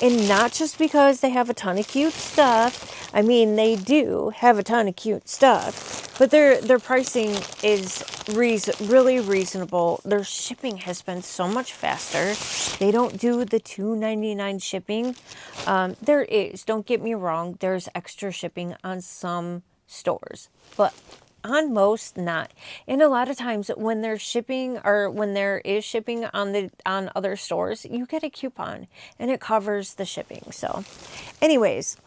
And not just because they have a ton of cute stuff. I mean, they do have a ton of cute stuff. But their pricing is really reasonable. Their shipping has been so much faster. They don't do the $2.99 shipping. There is, don't get me wrong, there's extra shipping on some stores. But on most, not. And a lot of times when they're shipping, or when there is shipping on other stores, you get a coupon and it covers the shipping. So anyways,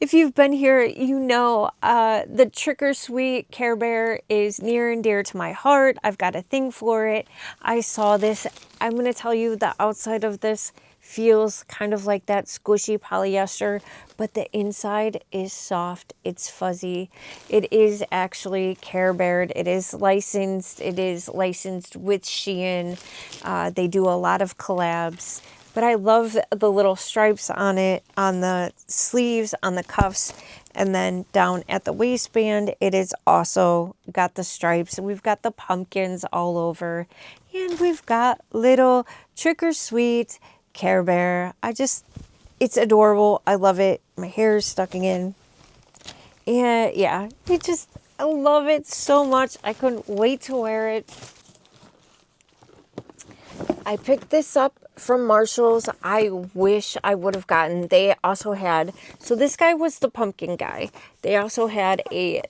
if you've been here, you know the Trick or Sweet Care Bear is near and dear to my heart. I've got a thing for it. I saw this. I'm going to tell you the outside of this feels kind of like that squishy polyester, but the inside is soft. It's fuzzy. It is actually Care Bear. It is licensed. It is licensed with Shein. They do a lot of collabs. But I love the little stripes on it, on the sleeves, on the cuffs, and then down at the waistband, it is also got the stripes. We've got the pumpkins all over, and we've got little Trick or Sweet Care Bear. It's adorable. I love it. My hair is stucking in. And yeah, I love it so much. I couldn't wait to wear it. I picked this up from Marshall's. I wish I would have gotten, they also had, so this guy was the pumpkin guy. They also had a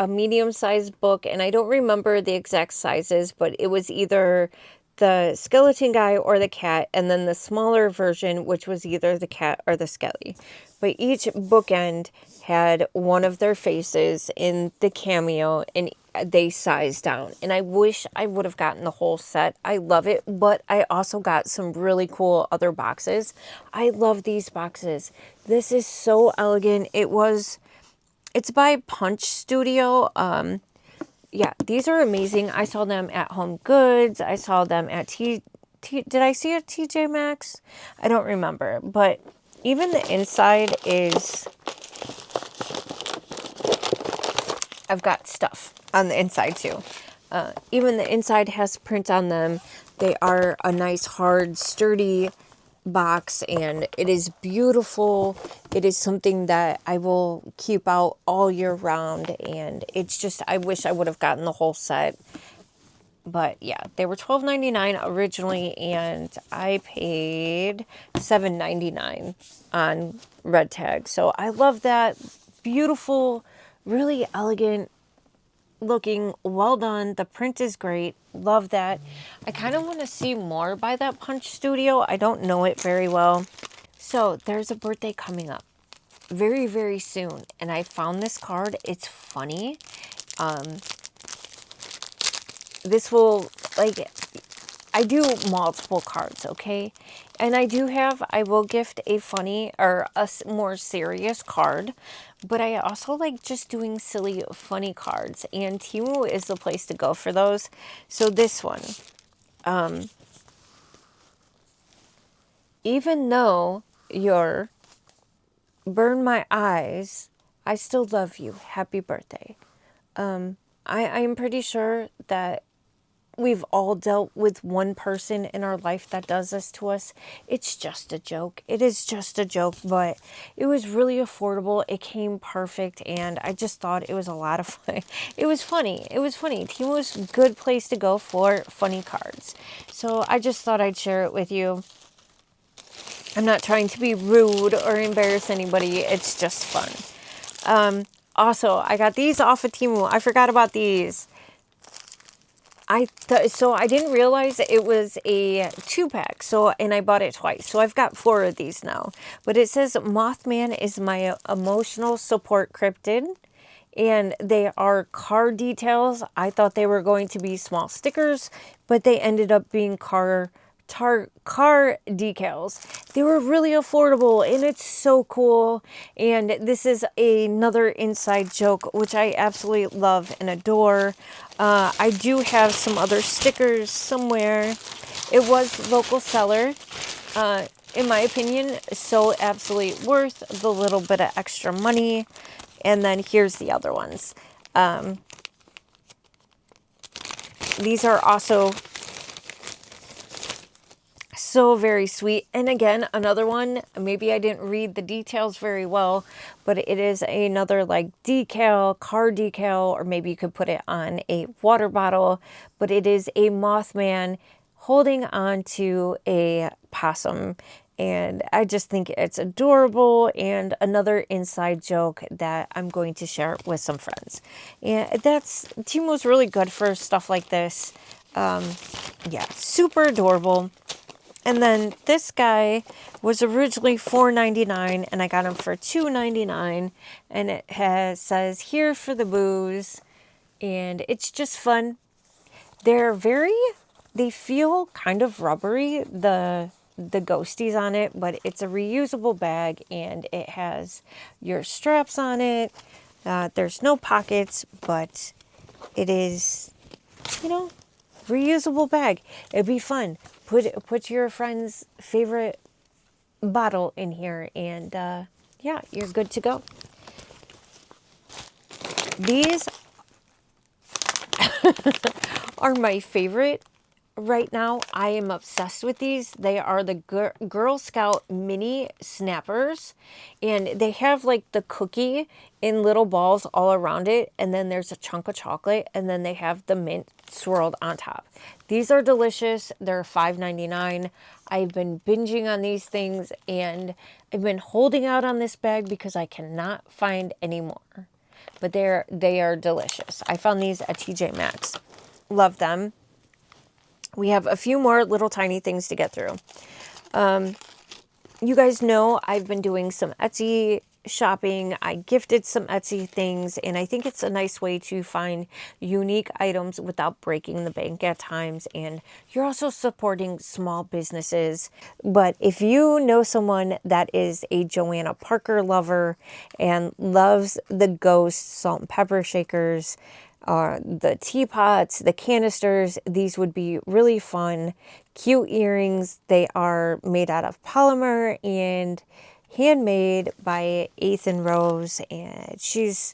medium-sized book, and I don't remember the exact sizes, but it was either the skeleton guy or the cat, and then the smaller version, which was either the cat or the skelly. But each bookend had one of their faces in the cameo, and they sized down. And I wish I would have gotten the whole set. I love it, but I also got some really cool other boxes. I love these boxes. This is so elegant. It's by Punch Studio. Yeah, these are amazing. I saw them at Home Goods. I saw them at did I see it at TJ Maxx? I don't remember, but even the inside is, I've got stuff on the inside too. Even the inside has print on them. They are a nice, hard, sturdy box, and it is beautiful. It is something that I will keep out all year round, and it's just, I wish I would have gotten the whole set. But yeah, they were $12.99 originally, and I paid $7.99 on Red Tag. So I love that. Beautiful, really elegant looking, well done. The print is great. Love that. I kind of want to see more by that Punch Studio. I don't know it very well. So there's a birthday coming up very, very soon, and I found this card. It's funny. This will, like, I do multiple cards, okay? And I will gift a funny or a more serious card, but I also like just doing silly, funny cards, and Temu is the place to go for those. So this one, even though you're burn my eyes, I still love you. Happy birthday. I am pretty sure that we've all dealt with one person in our life that does this to us. It's just a joke. It is just a joke, but it was really affordable. It came perfect, and I just thought it was a lot of fun. It was funny. It was funny. Temu's a good place to go for funny cards. So I just thought I'd share it with you. I'm not trying to be rude or embarrass anybody. It's just fun. Also, I got these off of Temu. I forgot about these. So I didn't realize it was a 2-pack. And I bought it twice. So I've got 4 of these now. But it says Mothman is my emotional support cryptid. And they are card details. I thought they were going to be small stickers, but they ended up being car decals. They were really affordable, and it's so cool. And this is another inside joke, which I absolutely love and adore. I do have some other stickers somewhere. It was local seller, in my opinion, so absolutely worth the little bit of extra money. And then here's the other ones. These are also so very sweet. And again, another one, maybe I didn't read the details very well, but it is another like decal, car decal, or maybe you could put it on a water bottle, but it is a Mothman holding on to a possum. And I just think it's adorable, and another inside joke that I'm going to share with some friends. And Temu's really good for stuff like this. Yeah, super adorable. And then this guy was originally $4.99 and I got him for $2.99, and it says here for the booze, and it's just fun. They feel kind of rubbery, the ghosties on it, but it's a reusable bag and it has your straps on it. There's no pockets, but it is, you know, reusable bag. It'd be fun. Put your friend's favorite bottle in here, and yeah, you're good to go. These are my favorite right now. I am obsessed with these. They are the Girl Scout mini snappers, and they have like the cookie in little balls all around it, and then there's a chunk of chocolate, and then they have the mint swirled on top. These are delicious. They're $5.99. I've been binging on these things, and I've been holding out on this bag because I cannot find any more. But they are delicious. I found these at TJ Maxx. Love them. We have a few more little tiny things to get through. You guys know I've been doing some Etsy shopping. I gifted some Etsy things, and I think it's a nice way to find unique items without breaking the bank at times, and you're also supporting small businesses. But if you know someone that is a Joanna Parker lover and loves the Ghost salt and pepper shakers, the teapots, the canisters, these would be really fun. Cute earrings. They are made out of polymer and handmade by Ethan Rose, and she's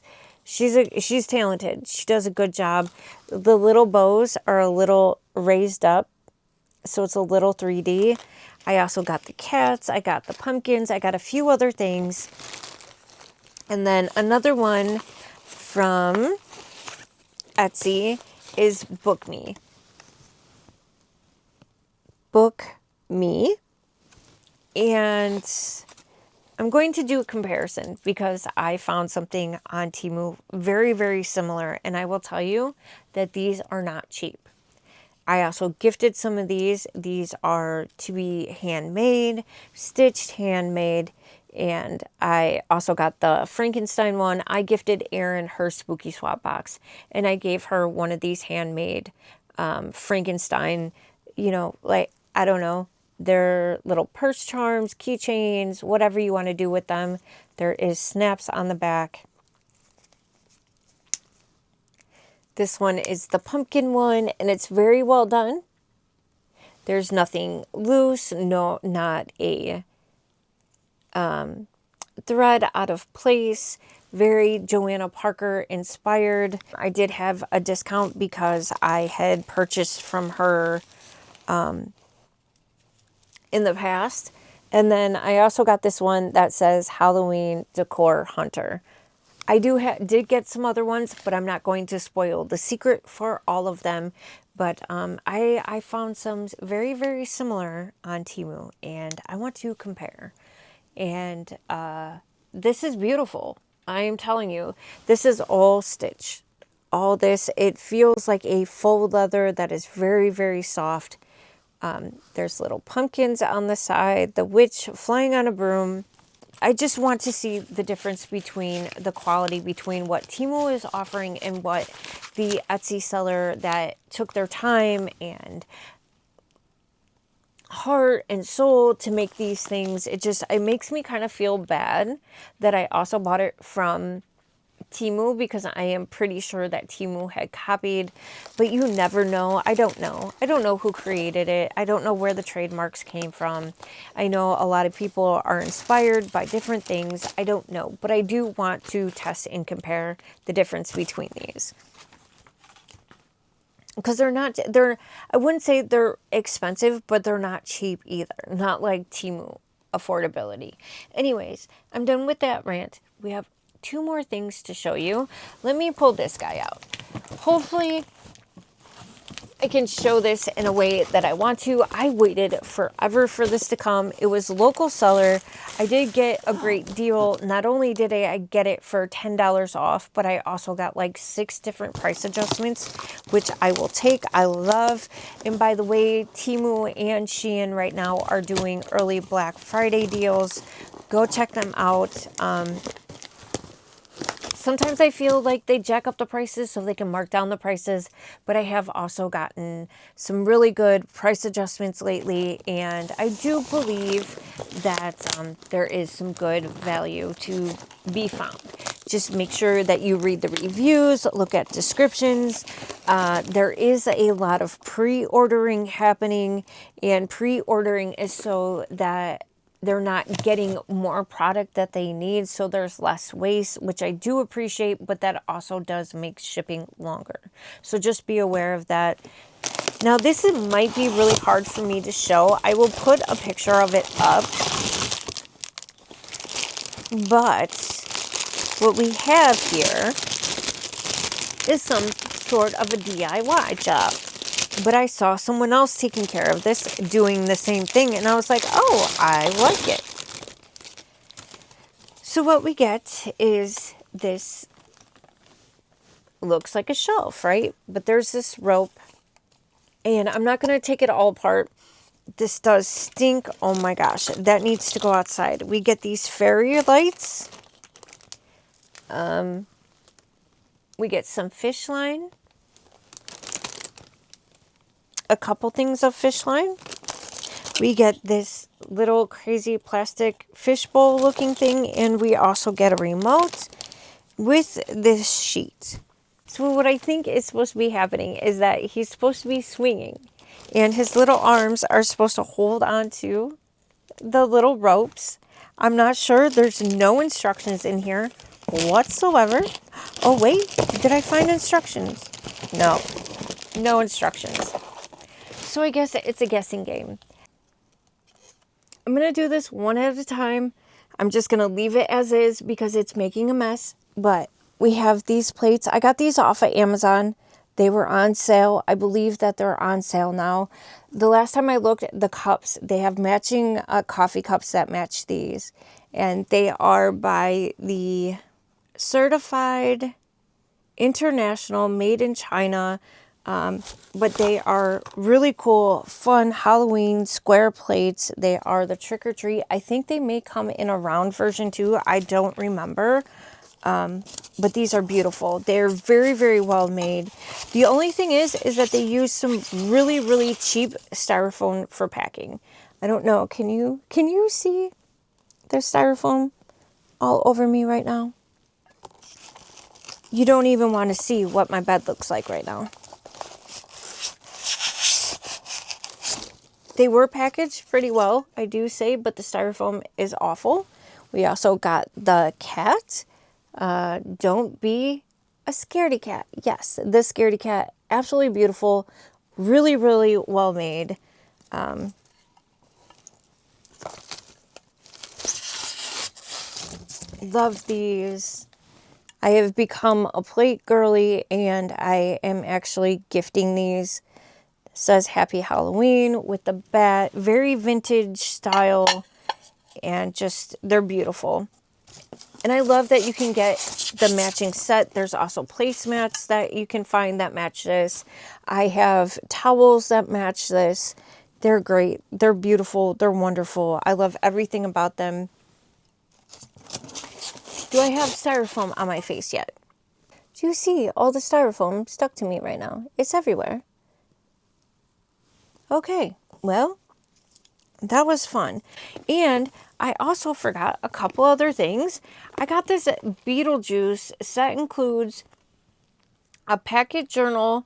talented. She does a good job. The little bows are a little raised up, so it's a little 3D. I also got the cats, I got the pumpkins, I got a few other things. And then another one from Etsy is Bookimi. Bookimi. And I'm going to do a comparison because I found something on Temu very, very similar. And I will tell you that these are not cheap. I also gifted some of these. These are to be handmade, stitched handmade. And I also got the Frankenstein one. I gifted Erin her Spooky Swap box, and I gave her one of these handmade Frankenstein, like, I don't know, they're little purse charms, keychains, whatever you want to do with them. There is snaps on the back. This one is the pumpkin one, and it's very well done. There's nothing loose, not a thread out of place. Very Joanna Parker inspired. I did have a discount because I had purchased from her in the past. And then I also got this one that says Halloween Decor Hunter. I did get some other ones, but I'm not going to spoil the secret for all of them. But I found some very, very similar on Temu, and I want to compare. And this is beautiful. I am telling you, this is all stitch. All this, it feels like a faux leather that is very, very soft. There's little pumpkins on the side, the witch flying on a broom. I just want to see the difference between the quality between what Temu is offering and what the Etsy seller that took their time and heart and soul to make these things. It makes me kind of feel bad that I also bought it from Temu, because I am pretty sure that Temu had copied, but you never know. I don't know who created it. I don't know where the trademarks came from. I know a lot of people are inspired by different things. I don't know, but I do want to test and compare the difference between these. Because I wouldn't say they're expensive, but they're not cheap either. Not like Temu affordability. Anyways, I'm done with that rant. We have 2 more things to show you. Let me pull this guy out. Hopefully I can show this in a way that I want to. I waited forever for this to come. It was local seller. I did get a great deal. Not only did I get it for $10 off, but I also got like 6 different price adjustments, which I will take. I love. And by the way, Temu and Shein right now are doing early Black Friday deals. Go check them out. Sometimes I feel like they jack up the prices so they can mark down the prices, but I have also gotten some really good price adjustments lately, and I do believe that there is some good value to be found. Just make sure that you read the reviews, look at descriptions. There is a lot of pre-ordering happening, and pre-ordering is so that they're not getting more product that they need, so there's less waste, which I do appreciate, but that also does make shipping longer. So just be aware of that. Now this might be really hard for me to show. I will put a picture of it up, but what we have here is some sort of a DIY job. But I saw someone else taking care of this, doing the same thing, and I was like, oh, I like it. So what we get is this, looks like a shelf, right? But there's this rope, and I'm not going to take it all apart. This does stink. Oh my gosh, that needs to go outside. We get these fairy lights. We get some fish line. A couple things of fish line. We get this little crazy plastic fishbowl looking thing, and we also get a remote with this sheet. So what I think is supposed to be happening is that he's supposed to be swinging, and his little arms are supposed to hold onto the little ropes. I'm not sure. There's no instructions in here whatsoever. Oh wait, did I find instructions? No, no instructions. So I guess it's a guessing game. I'm going to do this one at a time. I'm just going to leave it as is because it's making a mess. But we have these plates. I got these off of Amazon. They were on sale. I believe that they're on sale now. The last time I looked at the cups, they have matching coffee cups that match these. And they are by the Certified International Made in China. But they are really cool, fun Halloween square plates. They are the trick or treat. I think they may come in a round version too. I don't remember. But these are beautiful. They're very, very well made. The only thing is that they use some really, really cheap styrofoam for packing. I don't know. Can you see the styrofoam all over me right now? You don't even want to see what my bed looks like right now. They were packaged pretty well, I do say, but the styrofoam is awful. We also got the cat. Don't be a scaredy cat. Yes, the scaredy cat. Absolutely beautiful. Really, really well made. Love these. I have become a plate girly, and I am actually gifting these. It says Happy Halloween with the bat. Very vintage style, and just, they're beautiful. And I love that you can get the matching set. There's also placemats that you can find that match this. I have towels that match this. They're great. They're beautiful. They're wonderful. I love everything about them. Do I have styrofoam on my face yet? Do you see all the styrofoam stuck to me right now? It's everywhere. Okay, well, that was fun. And I also forgot a couple other things. I got this Beetlejuice set. Includes a pocket journal,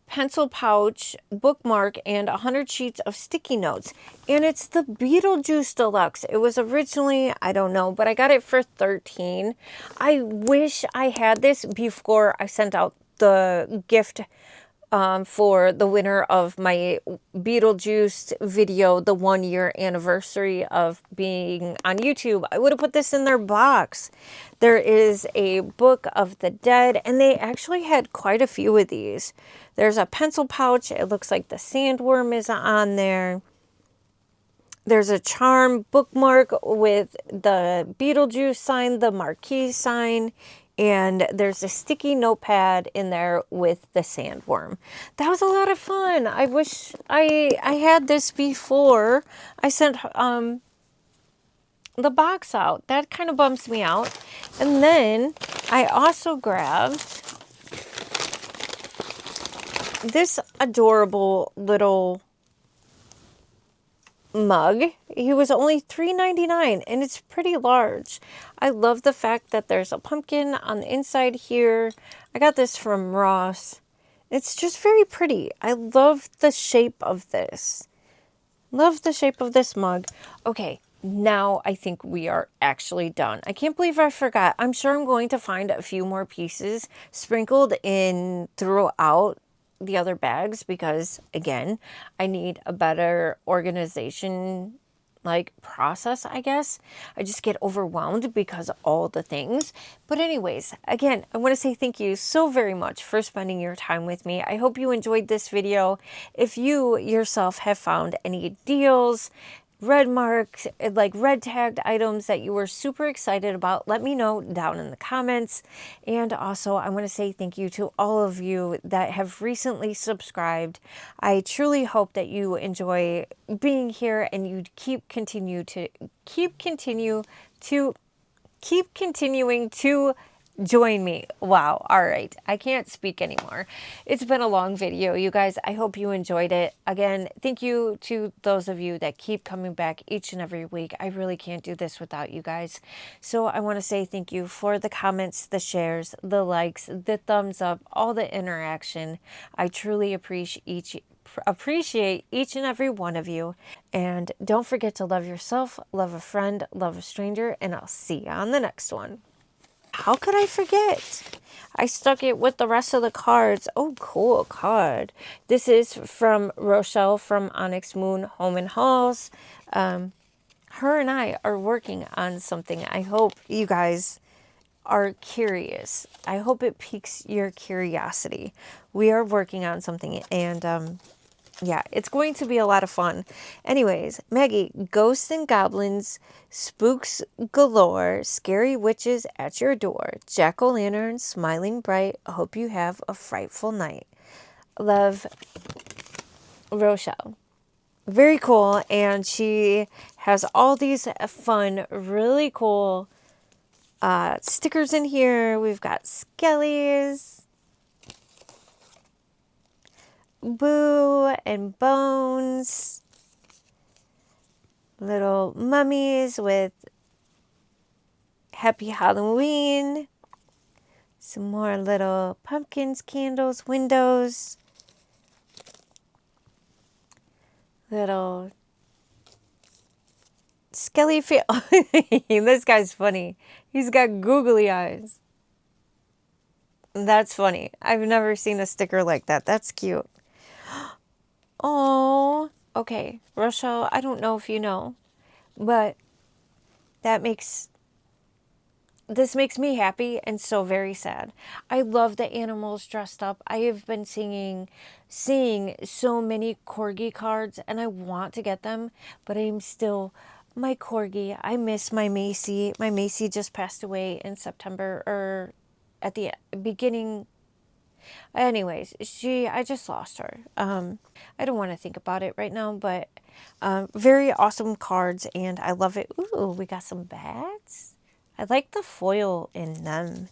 pencil pouch, bookmark, and 100 sheets of sticky notes. And it's the Beetlejuice Deluxe. It was originally, I don't know, but I got it for $13. I wish I had this before I sent out the gift for the winner of my Beetlejuice video, the 1-year anniversary of being on YouTube. I would have put this in their box. There is a Book of the Dead, and they actually had quite a few of these. There's a pencil pouch. It looks like the sandworm is on there. There's a charm bookmark with the Beetlejuice sign, the marquee sign, and there's a sticky notepad in there with the sandworm. That was a lot of fun. I wish I had this before I sent the box out. That kind of bums me out. And then I also grabbed this adorable little mug. He was only $3.99 and it's pretty large. I love the fact that there's a pumpkin on the inside here. I got this from Ross. It's just very pretty. I love the shape of this. Love the shape of this mug. Okay, now I think we are actually done. I can't believe I forgot. I'm sure I'm going to find a few more pieces sprinkled in throughout the other bags because, again, I need a better organization process, I guess. I just get overwhelmed because of all the things. But anyways, again, I want to say thank you so very much for spending your time with me. I hope you enjoyed this video. If you yourself have found any deals, red marks, red tagged items that you were super excited about, let me know down in the comments. And also, I want to say thank you to all of you that have recently subscribed. I truly hope that you enjoy being here and you keep continuing to join me. Wow. All right. I can't speak anymore. It's been a long video, you guys. I hope you enjoyed it. Again, thank you to those of you that keep coming back each and every week. I really can't do this without you guys. So I want to say thank you for the comments, the shares, the likes, the thumbs up, all the interaction. I truly appreciate each and every one of you. And don't forget to love yourself, love a friend, love a stranger, and I'll see you on the next one. How could I forget? I stuck it with the rest of the cards. Oh, cool card. This is from Rochelle from Onyx Moon Home and Halls. Her and I are working on something. I hope you guys are curious. I hope it piques your curiosity. We are working on something and yeah, it's going to be a lot of fun. Anyways, Maggie, ghosts and goblins, spooks galore, scary witches at your door, jack-o'-lantern smiling bright, hope you have a frightful night. Love, Rochelle. Very cool, and she has all these fun, really cool stickers in here. We've got skellies, Boo and Bones, little mummies with Happy Halloween, some more little pumpkins, candles, windows, little skelly face. This guy's funny. He's got googly eyes. That's funny. I've never seen a sticker like that. That's cute. Oh, okay. Rochelle, I don't know if you know, but this makes me happy and so very sad. I love the animals dressed up. I have been seeing so many corgi cards and I want to get them, but I'm still my corgi. I miss my Macy. My Macy just passed away in September or at the beginning. Anyways, I just lost her. I don't want to think about it right now, but very awesome cards and I love it. Ooh, we got some bats. I like the foil in them,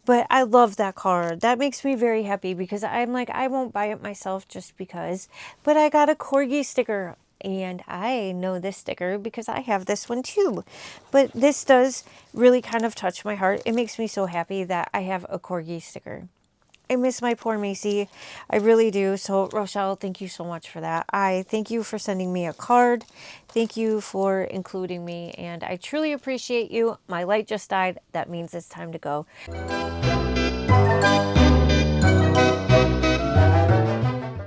but I love that card. That makes me very happy because I'm like, I won't buy it myself just because, but I got a corgi sticker and I know this sticker because I have this one too. But this does really kind of touch my heart. It makes me so happy that I have a corgi sticker. I miss my poor Macy. I really do. So, Rochelle, thank you so much for that. I thank you for sending me a card. Thank you for including me. And I truly appreciate you. My light just died. That means it's time to go.